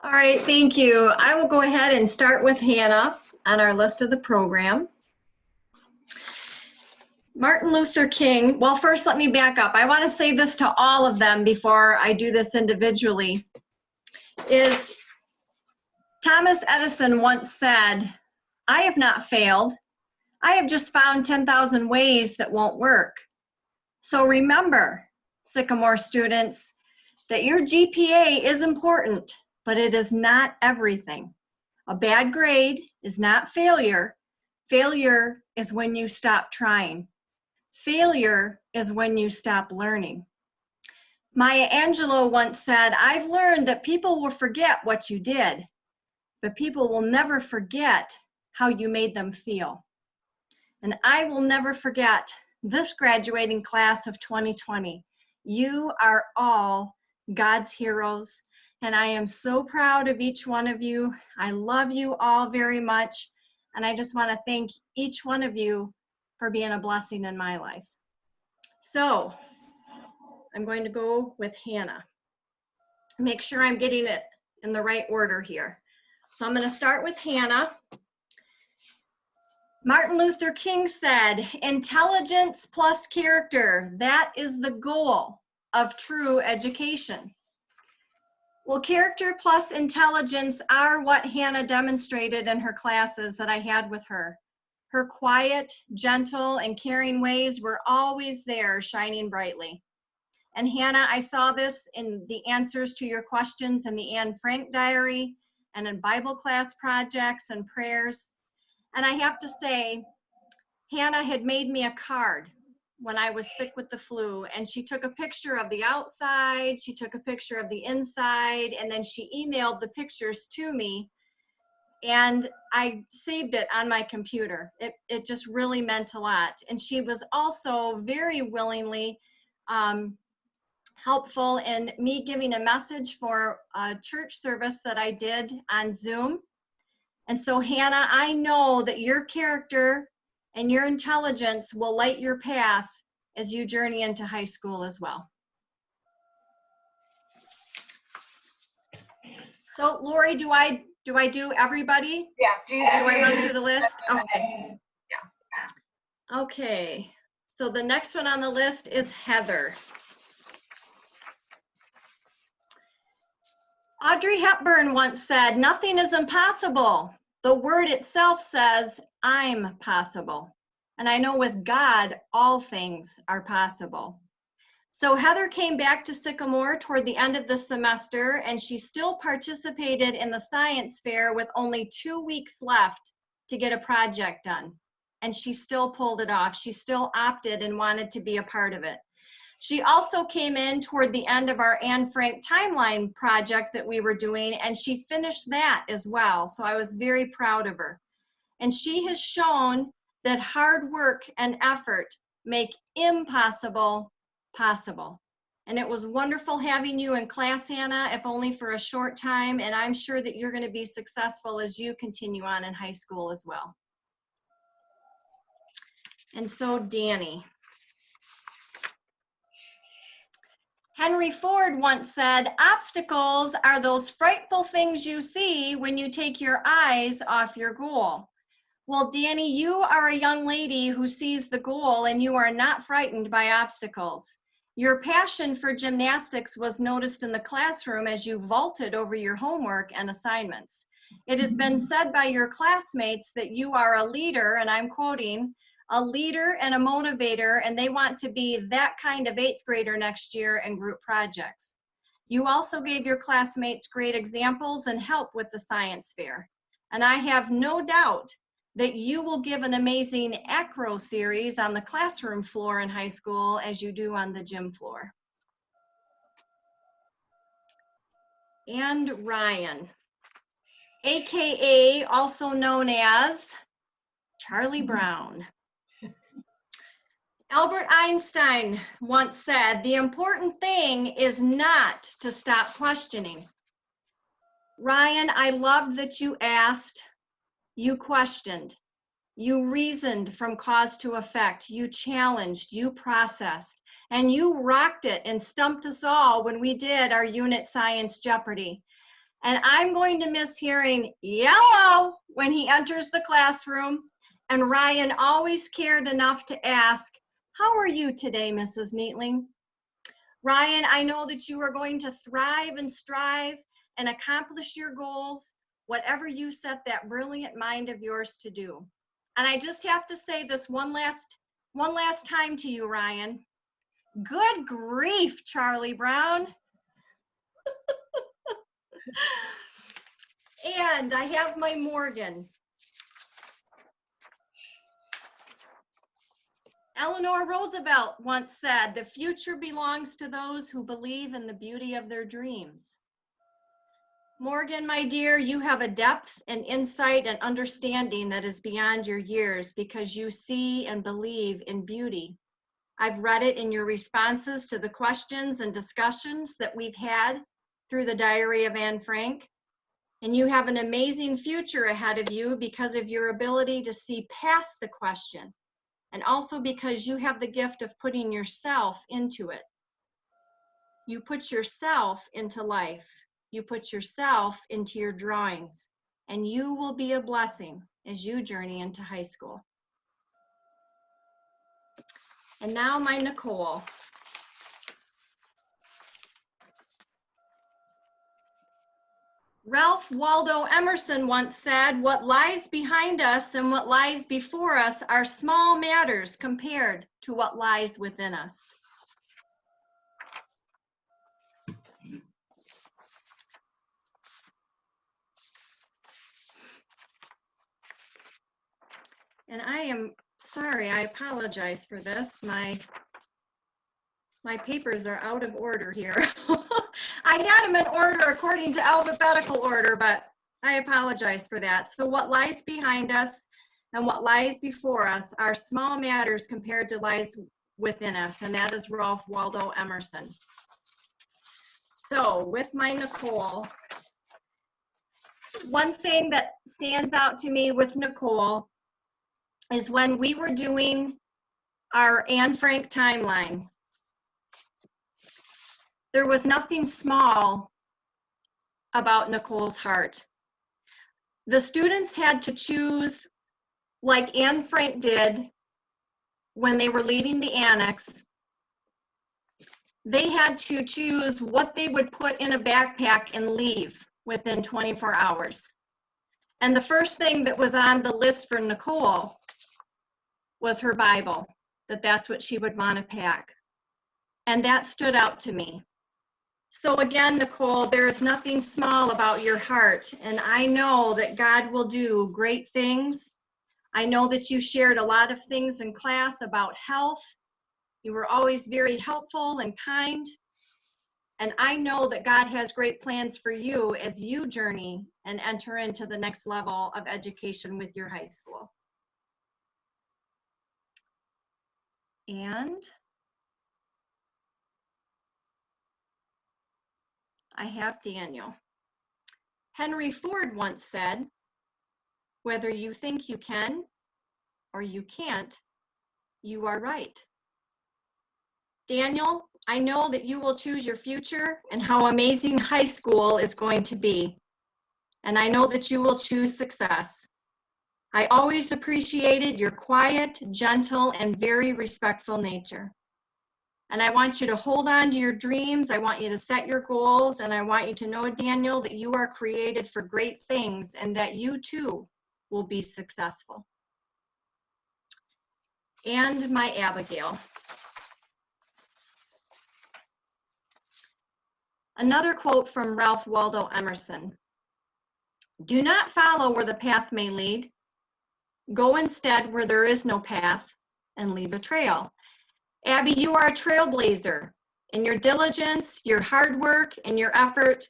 S24: All right, thank you. I will go ahead and start with Hannah on our list of the program.
S12: Martin Luther King, well, first let me back up. I want to say this to all of them before I do this individually, is Thomas Edison once said, "I have not failed. I have just found 10,000 ways that won't work." So remember, Sycamore students, that your GPA is important, but it is not everything. A bad grade is not failure. Failure is when you stop trying. Failure is when you stop learning. Maya Angelou once said, "I've learned that people will forget what you did, but people will never forget how you made them feel." And I will never forget this graduating class of 2020. You are all God's heroes, and I am so proud of each one of you. I love you all very much, and I just want to thank each one of you for being a blessing in my life. So I'm going to go with Hannah. Make sure I'm getting it in the right order here. So I'm going to start with Hannah. Martin Luther King said, "Intelligence plus character, that is the goal of true education." Well, character plus intelligence are what Hannah demonstrated in her classes that I had with her. Her quiet, gentle, and caring ways were always there, shining brightly. And Hannah, I saw this in the answers to your questions in the Anne Frank diary and in Bible class projects and prayers. And I have to say, Hannah had made me a card when I was sick with the flu, and she took a picture of the outside, she took a picture of the inside, and then she emailed the pictures to me, and I saved it on my computer. It just really meant a lot. And she was also very willingly helpful in me giving a message for a church service that I did on Zoom. And so Hannah, I know that your character and your intelligence will light your path as you journey into high school as well. So Lori, do I do everybody?
S2: Yeah.
S12: Do I run through the list? Okay. Yeah. Okay. So the next one on the list is Heather. Audrey Hepburn once said, "Nothing is impossible. The word itself says, I'm possible." And I know with God, all things are possible. So Heather came back to Sycamore toward the end of the semester, and she still participated in the science fair with only 2 weeks left to get a project done. And she still pulled it off. She still opted and wanted to be a part of it. She also came in toward the end of our Anne Frank timeline project that we were doing, and she finished that as well. So I was very proud of her. And she has shown that hard work and effort make impossible possible. And it was wonderful having you in class, Hannah, if only for a short time. And I'm sure that you're going to be successful as you continue on in high school as well. And so Danny. Henry Ford once said, "Obstacles are those frightful things you see when you take your eyes off your goal." Well, Danny, you are a young lady who sees the goal and you are not frightened by obstacles. Your passion for gymnastics was noticed in the classroom as you vaulted over your homework and assignments. It has been said by your classmates that you are a leader, and I'm quoting, "a leader and a motivator, and they want to be that kind of 8th grader next year in group projects." You also gave your classmates great examples and help with the science fair. And I have no doubt that you will give an amazing acro series on the classroom floor in high school as you do on the gym floor. And Ryan, AKA also known as Charlie Brown. Albert Einstein once said, "The important thing is not to stop questioning." Ryan, I loved that you asked, you questioned, you reasoned from cause to effect, you challenged, you processed, and you rocked it and stumped us all when we did our unit Science Jeopardy. And I'm going to miss hearing yellow when he enters the classroom. And Ryan always cared enough to ask, How are you today, Mrs. Neatling? Ryan, I know that you are going to thrive and strive and accomplish your goals, whatever you set that brilliant mind of yours to do. And I just have to say this one last time to you, Ryan. Good grief, Charlie Brown. And I have my Morgan. Eleanor Roosevelt once said, "The future belongs to those who believe in the beauty of their dreams." Morgan, my dear, you have a depth and insight and understanding that is beyond your years because you see and believe in beauty. I've read it in your responses to the questions and discussions that we've had through the Diary of Anne Frank. And you have an amazing future ahead of you because of your ability to see past the question, and also because you have the gift of putting yourself into it. You put yourself into life. You put yourself into your drawings, and you will be a blessing as you journey into high school. And now my Nicole. Ralph Waldo Emerson once said, "What lies behind us and what lies before us are small matters compared to what lies within us." And I am sorry, I apologize for this. My papers are out of order here. I had them in order according to alphabetical order, but I apologize for that. So what lies behind us and what lies before us are small matters compared to lies within us, and that is Ralph Waldo Emerson. So with my Nicole, one thing that stands out to me with Nicole is when we were doing our Anne Frank timeline, there was nothing small about Nicole's heart. The students had to choose, like Anne Frank did when they were leaving the annex. They had to choose what they would put in a backpack and leave within 24 hours. And the first thing that was on the list for Nicole was her Bible, that's what she would want to pack. And that stood out to me. So again, Nicole, there is nothing small about your heart, and I know that God will do great things. I know that you shared a lot of things in class about health. You were always very helpful and kind. And I know that God has great plans for you as you journey and enter into the next level of education with your high school. And I have Daniel. Henry Ford once said, "Whether you think you can or you can't, you are right." Daniel, I know that you will choose your future and how amazing high school is going to be. And I know that you will choose success. I always appreciated your quiet, gentle, and very respectful nature. And I want you to hold on to your dreams. I want you to set your goals. And I want you to know, Daniel, that you are created for great things and that you too will be successful. And my Abigail. Another quote from Ralph Waldo Emerson. "Do not follow where the path may lead. Go instead where there is no path and leave a trail." Abby, you are a trailblazer. In your diligence, your hard work, and your effort,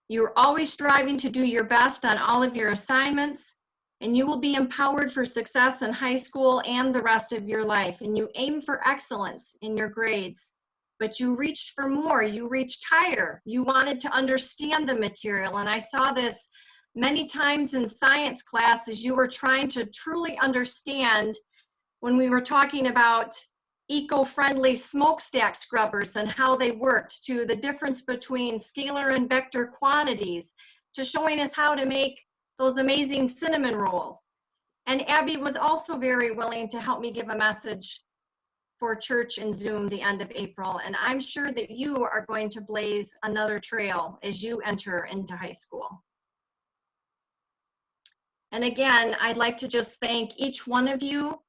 S12: you're always striving to do your best on all of your assignments, and you will be empowered for success in high school and the rest of your life. And you aim for excellence in your grades, but you reached for more. You reached higher. You wanted to understand the material, and I saw this many times in science class as you were trying to truly understand when we were talking about eco-friendly smokestack scrubbers and how they worked, to the difference between scalar and vector quantities, to showing us how to make those amazing cinnamon rolls. And Abby was also very willing to help me give a message for church and Zoom the end of April. And I'm sure that you are going to blaze another trail as you enter into high school. And again, I'd like to just thank each one of you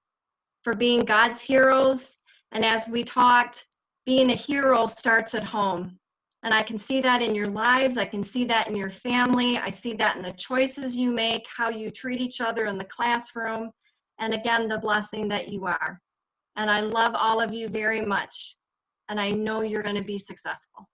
S12: for being God's heroes. And as we talked, being a hero starts at home. And I can see that in your lives. I can see that in your family. I see that in the choices you make, how you treat each other in the classroom, and again, the blessing that you are. And I love all of you very much. And I know you're going to be successful.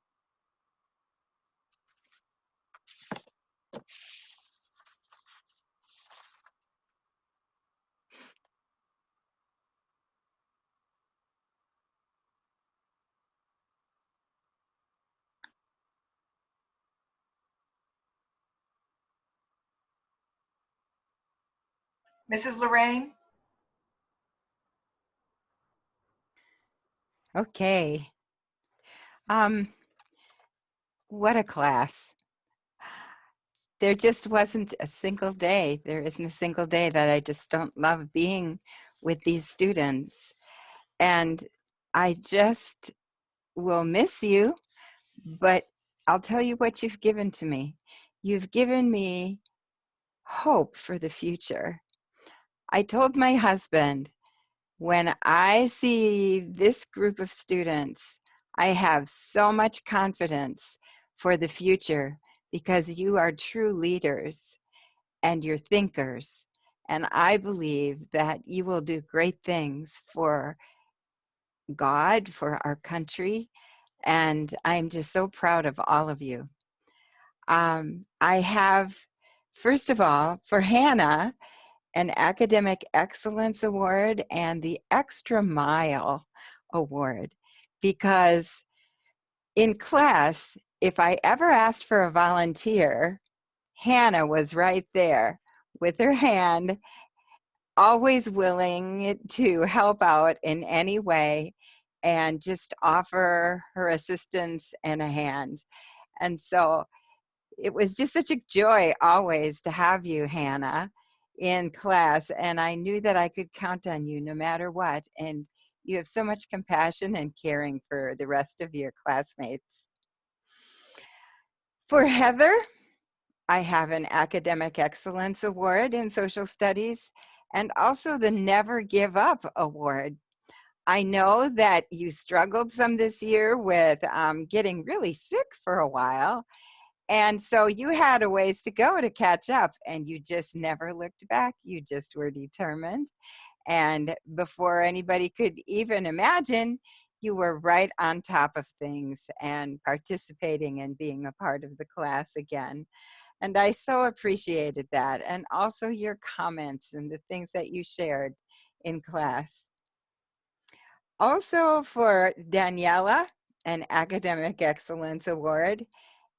S2: Mrs. Lorraine?
S14: Okay. What a class. There just wasn't a single day. There isn't a single day that I just don't love being with these students. And I just will miss you, but I'll tell you what you've given to me. You've given me hope for the future. I told my husband, when I see this group of students, I have so much confidence for the future because you are true leaders and you're thinkers. And I believe that you will do great things for God, for our country. And I'm just so proud of all of you. I have, first of all, for Hannah, an Academic Excellence Award and the Extra Mile Award, because in class, if I ever asked for a volunteer, Hannah was right there with her hand, always willing to help out in any way and just offer her assistance and a hand. And so it was just such a joy always to have you, Hannah, in class. And I knew that I could count on you no matter what. And you have so much compassion and caring for the rest of your classmates. For Heather, I have an Academic Excellence Award in Social Studies and also the Never Give Up Award. I know that you struggled some this year with getting really sick for a while. And so you had a ways to go to catch up, and you just never looked back. You just were determined. And before anybody could even imagine, you were right on top of things and participating and being a part of the class again. And I so appreciated that. And also your comments and the things that you shared in class. Also for Daniela, an Academic Excellence Award.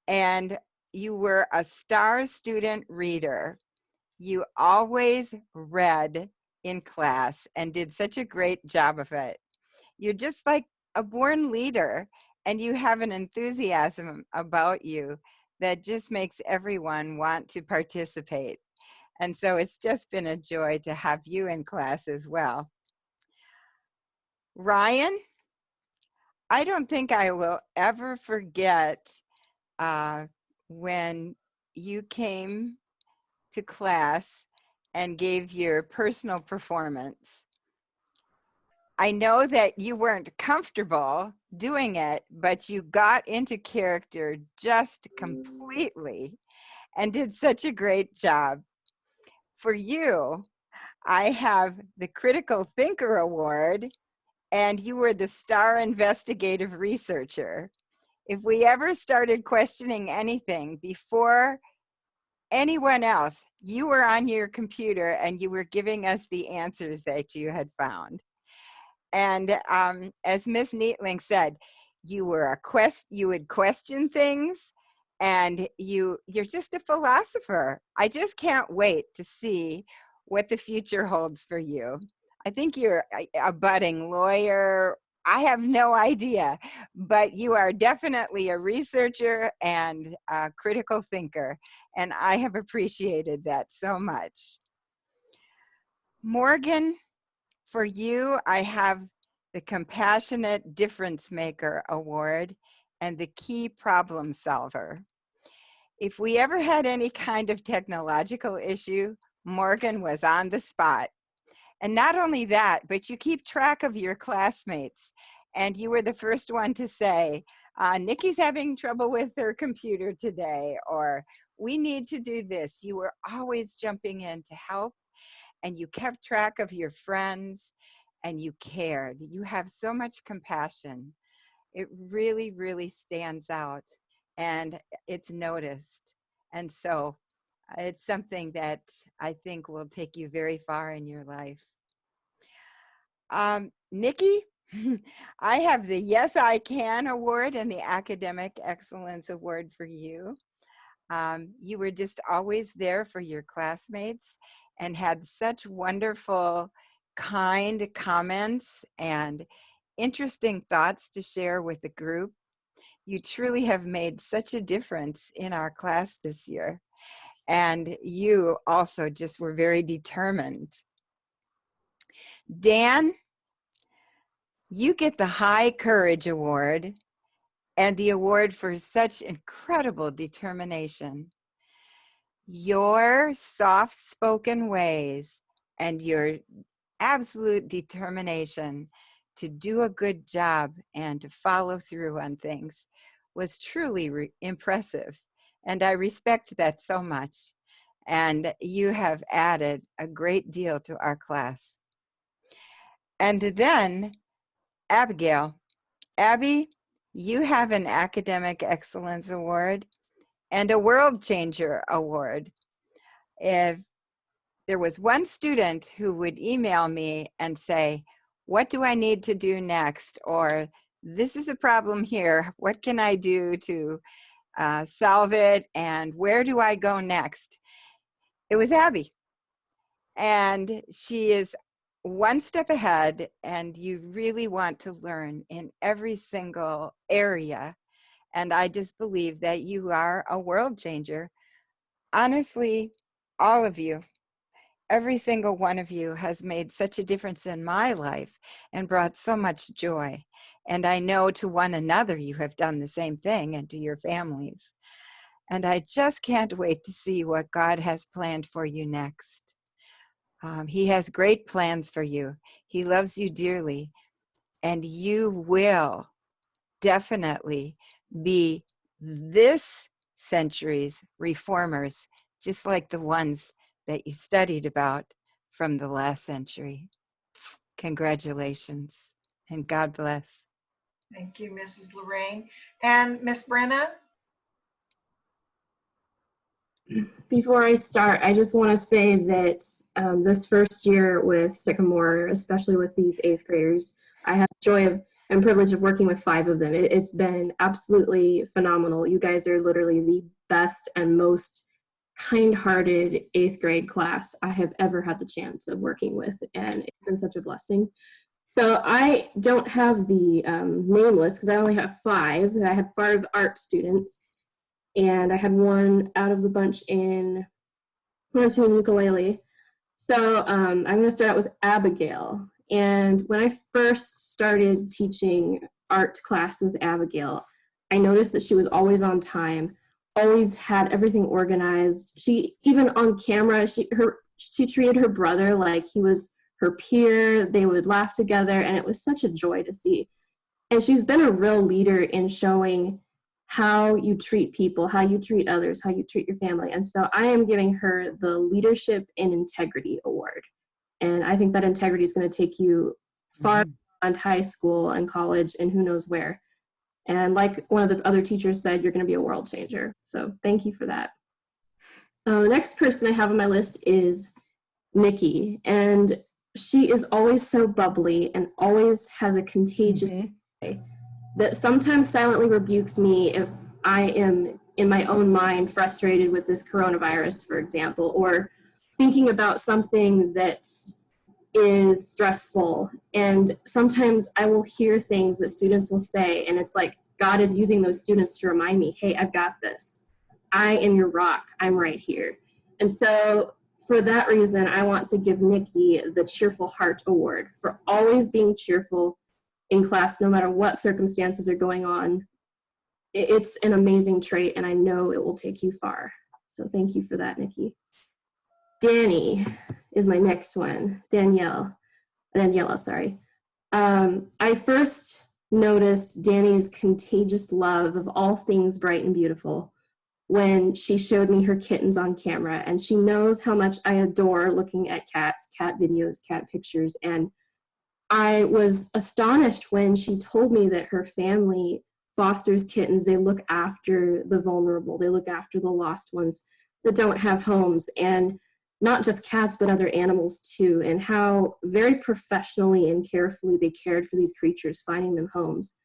S14: And you were a star student reader. You always read in class and did such a great job of it. You're just like a born leader, and you have an enthusiasm about you that just makes everyone want to participate. And so it's just been a joy to have you in class as well. Ryan, I don't think I will ever forget when you came to class and gave your personal performance. I know that you weren't comfortable doing it, but you got into character just completely and did such a great job. For you, I have the Critical Thinker Award, and you were the star investigative researcher. If we ever started questioning anything before anyone else, you were on your computer and you were giving us the answers that you had found. And as Ms. Neatling said, you were you would question things, and you're just a philosopher. I just can't wait to see what the future holds for you. I think you're a budding lawyer. I have no idea, but you are definitely a researcher and a critical thinker, and I have appreciated that so much. Morgan, for you, I have the Compassionate Difference Maker Award, and the Key Problem Solver. If we ever had any kind of technological issue, Morgan was on the spot. And not only that, but you keep track of your classmates. And you were the first one to say, Nikki's having trouble with her computer today, or we need to do this. You were always jumping in to help, and you kept track of your friends, and you cared. You have so much compassion. It really, really stands out, and it's noticed. And so it's something that I think will take you very far in your life. Nikki, I have the Yes I Can Award and the Academic Excellence Award for you. You were just always there for your classmates and had such wonderful, kind comments and interesting thoughts to share with the group. You truly have made such a difference in our class this year. And you also just were very determined. Dan, you get the High Courage Award and the award for such incredible determination. Your soft-spoken ways and your absolute determination to do a good job and to follow through on things was truly impressive. And I respect that so much. And you have added a great deal to our class. And then, Abigail. Abby, you have an Academic Excellence Award and a World Changer Award. If there was one student who would email me and say, what do I need to do next? Or this is a problem here. What can I do to solve it? And where do I go next? It was Abby. And she is one step ahead, and you really want to learn in every single area. And I just believe that you are a world changer. Honestly, all of you, every single one of you has made such a difference in my life and brought so much joy. And I know to one another you have done the same thing, and to your families. And I just can't wait to see what God has planned for you next. He has great plans for you. He loves you dearly. And you will definitely be this century's reformers, just like the ones that you studied about from the last century. Congratulations, and God bless.
S2: Thank you, Mrs. Lorraine. And Miss Brenna?
S8: Before I start, I just want to say that this first year with Sycamore, especially with these 8th graders, I had the joy and privilege of working with 5 of them. It's been absolutely phenomenal. You guys are literally the best and most kind-hearted 8th grade class I have ever had the chance of working with, and it's been such a blessing. So I don't have the name list because I only have 5. I had 5 art students. And I had 1 out of the bunch in Pontoon ukulele. So I'm going to start out with Abigail. And when I first started teaching art class with Abigail, I noticed that she was always on time, always had everything organized. She, even on camera, she treated her brother like he was her peer. They would laugh together, and it was such a joy to see. And she's been a real leader in showing how you treat people, how you treat others, how you treat your family. And so I am giving her the Leadership in Integrity Award. And I think that integrity is going to take you far beyond high school and college and who knows where. And like one of the other teachers said, you're going to be a world changer. So thank you for that. The next person I have on my list is Nikki. And she is always so bubbly and always has a contagious way that sometimes silently rebukes me if I am in my own mind frustrated with this coronavirus, for example, or thinking about something that is stressful. And sometimes I will hear things that students will say, and it's like God is using those students to remind me, hey, I've got this. I am your rock. I'm right here. And so for that reason, I want to give Nikki the Cheerful Heart Award for always being cheerful,
S15: in class, no matter what circumstances are going on. It's an amazing trait, and I know it will take you far. So thank you for that, Nikki. Danny is my next one. Daniela, sorry. I first noticed Danny's contagious love of all things bright and beautiful when she showed me her kittens on camera, and she knows how much I adore looking at cats, cat videos, cat pictures, and I was astonished when she told me that her family fosters kittens. They look after the vulnerable. They look after the lost ones that don't have homes, and not just cats, but other animals too, and how very professionally and carefully they cared for these creatures, finding them homes.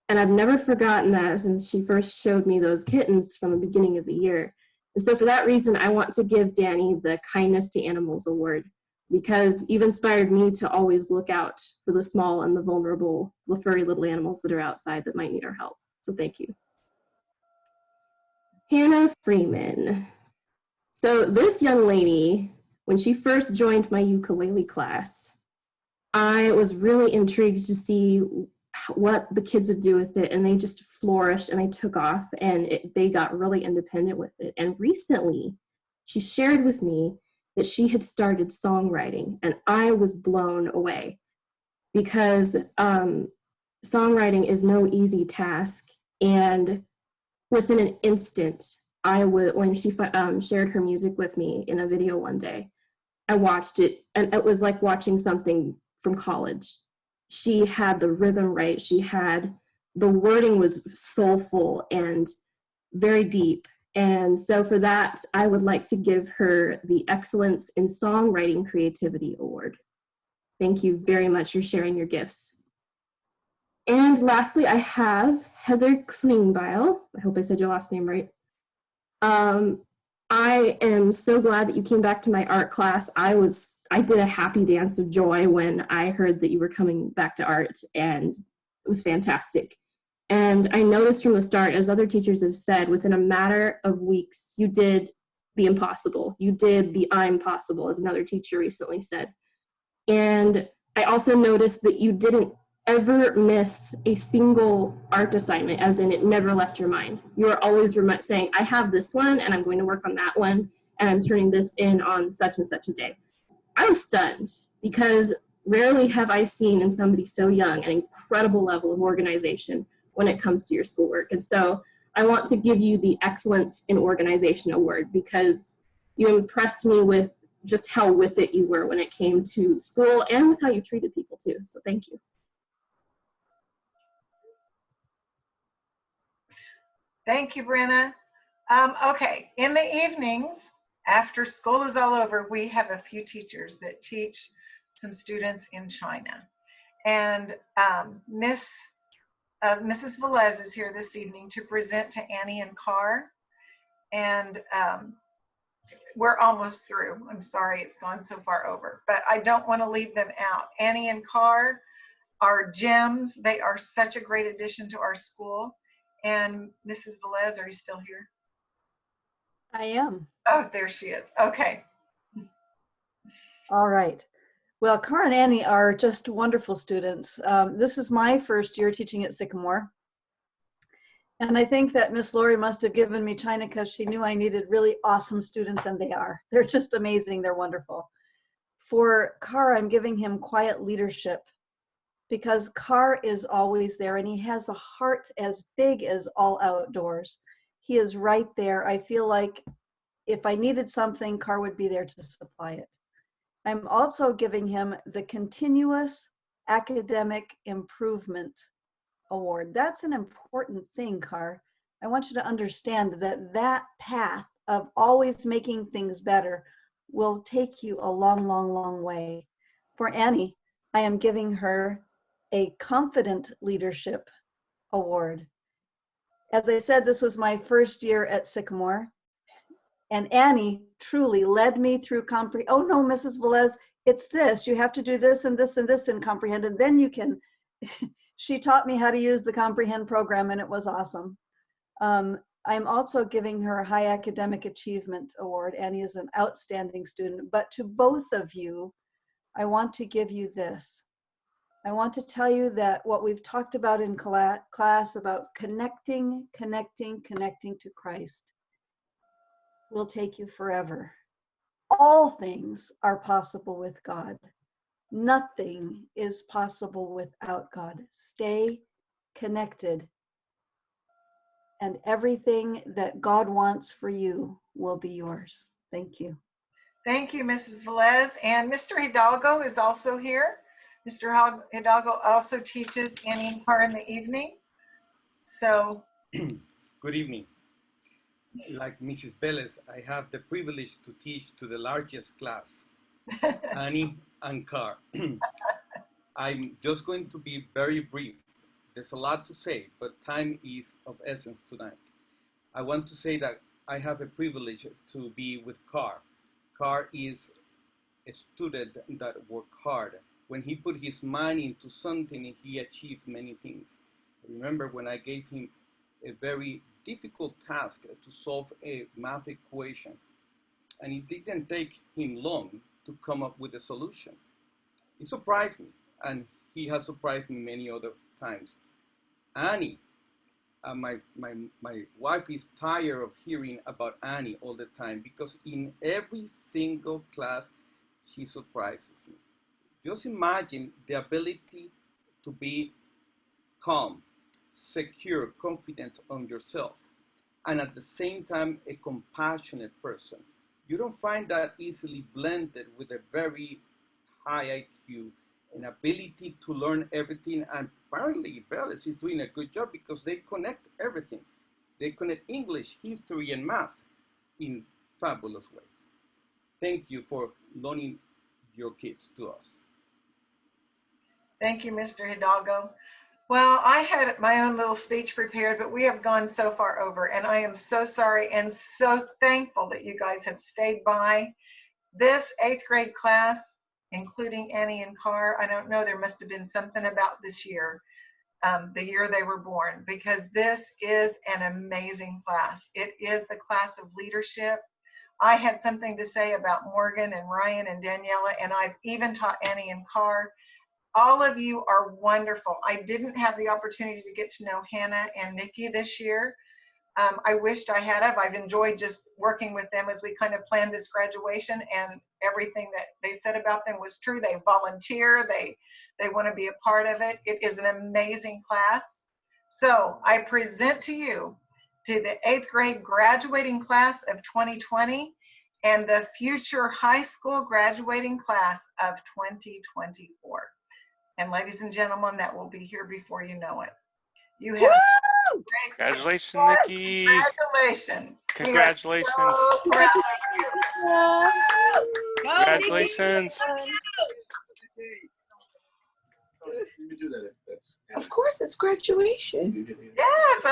S15: And I've never forgotten that since she first showed me those kittens from the beginning of the year. And so for that reason, I want to give Danny the Kindness to Animals Award, because you've inspired me to always look out for the small and the vulnerable, the furry little animals that are outside that might need our help. So thank you. Hannah Freeman. So this young lady, when she first joined my ukulele class, I was really intrigued to see what the kids would do with it, and they just flourished and they took off, and they got really independent with it. And recently, she shared with me that she had started songwriting, and I was blown away because songwriting is no easy task. And within an instant, when she shared her music with me in a video one day, I watched it, and it was like watching something from college. She had the rhythm right. The wording was soulful and very deep. And so for that, I would like to give her the Excellence in Songwriting Creativity Award. Thank you very much for sharing your gifts. And lastly, I have Heather Klingbeil. I hope I said your last name right. I am so glad that you came back to my art class. I did a happy dance of joy when I heard that you were coming back to art, and it was fantastic. And I noticed from the start, as other teachers have said, within a matter of weeks, you did the impossible. You did the I'm possible, as another teacher recently said. And I also noticed that you didn't ever miss a single art assignment, as in it never left your mind. You were always saying, I have this one, and I'm going to work on that one, and I'm turning this in on such and such a day. I was stunned, because rarely have I seen in somebody so young an incredible level of organization when it comes to your schoolwork. And so I want to give you the Excellence in Organization Award, because you impressed me with just how with it you were when it came to school and with how you treated people too. So thank you.
S2: Thank you, Brenna. Okay, in the evenings, after school is all over, we have a few teachers that teach some students in China. And Mrs. Velez is here this evening to present to Annie and Carr. And we're almost through. I'm sorry it's gone so far over, but I don't want to leave them out. Annie and Carr are gems. They are such a great addition to our school. And Mrs. Velez, are you still here?
S16: I am.
S2: Oh, there she is. Okay.
S16: All right. Well, Carr and Annie are just wonderful students. This is my first year teaching at Sycamore. And I think that Miss Lori must have given me China because she knew I needed really awesome students, and they are. They're just amazing. They're wonderful. For Carr, I'm giving him quiet leadership, because Carr is always there, and he has a heart as big as all outdoors. He is right there. I feel like if I needed something, Carr would be there to supply it. I'm also giving him the Continuous Academic Improvement Award. That's an important thing, Carr. I want you to understand that that path of always making things better will take you a long, long, long way. For Annie, I am giving her a Confident Leadership Award. As I said, this was my first year at Sycamore, and Annie truly led me through comprehend. Oh no, Mrs. Velez, it's this. You have to do this and this and this in comprehend, and then you can. She taught me how to use the comprehend program, and it was awesome. I'm also giving her a High Academic Achievement Award. Annie is an outstanding student, but to both of you, I want to give you this. I want to tell you that what we've talked about in class about connecting to Christ will take you forever. All things are possible with God. Nothing is possible without God. Stay connected, and everything that God wants for you will be yours. Thank you.
S2: Thank you, Mrs. Velez. And Mr. Hidalgo is also here. Mr. Hidalgo also teaches Annie and Car in the evening. So.
S17: Good evening. Like Mrs. Velez, I have the privilege to teach to the largest class, Annie and Car. I'm just going to be very brief. There's a lot to say, but time is of essence tonight. I want to say that I have a privilege to be with Car. Car is a student that worked hard. When he put his mind into something, he achieved many things. I remember when I gave him a very difficult task to solve a math equation, and it didn't take him long to come up with a solution. It surprised me, and he has surprised me many other times. Annie, my wife is tired of hearing about Annie all the time, because in every single class she surprises me. Just imagine the ability to be calm, secure, confident on yourself, and at the same time a compassionate person. You don't find that easily blended with a very high IQ, an ability to learn everything. And apparently Velez is doing a good job, because they connect everything. They connect English, history, and math in fabulous ways. Thank you for loaning your kids to us.
S2: Thank you, Mr. Hidalgo. Well, I had my own little speech prepared, but we have gone so far over, and I am so sorry and so thankful that you guys have stayed by. This 8th grade class, including Annie and Car, I don't know, there must have been something about this year, the year they were born, because this is an amazing class. It is the class of leadership. I had something to say about Morgan and Ryan and Daniela, and I've even taught Annie and Car. All of you are wonderful. I didn't have the opportunity to get to know Hannah and Nikki this year. I wished I had. I've enjoyed just working with them as we kind of planned this graduation, and everything that they said about them was true. They volunteer, they want to be a part of it. It is an amazing class. So I present to you to the 8th grade graduating class of 2020 and the future high school graduating class of 2024. And ladies and gentlemen, that will be here before you know it. You have great.
S19: Congratulations, Nikki.
S2: Congratulations.
S19: Congratulations.
S2: So proud of you.
S19: Congratulations.
S20: Of course, it's graduation.
S2: Yes, of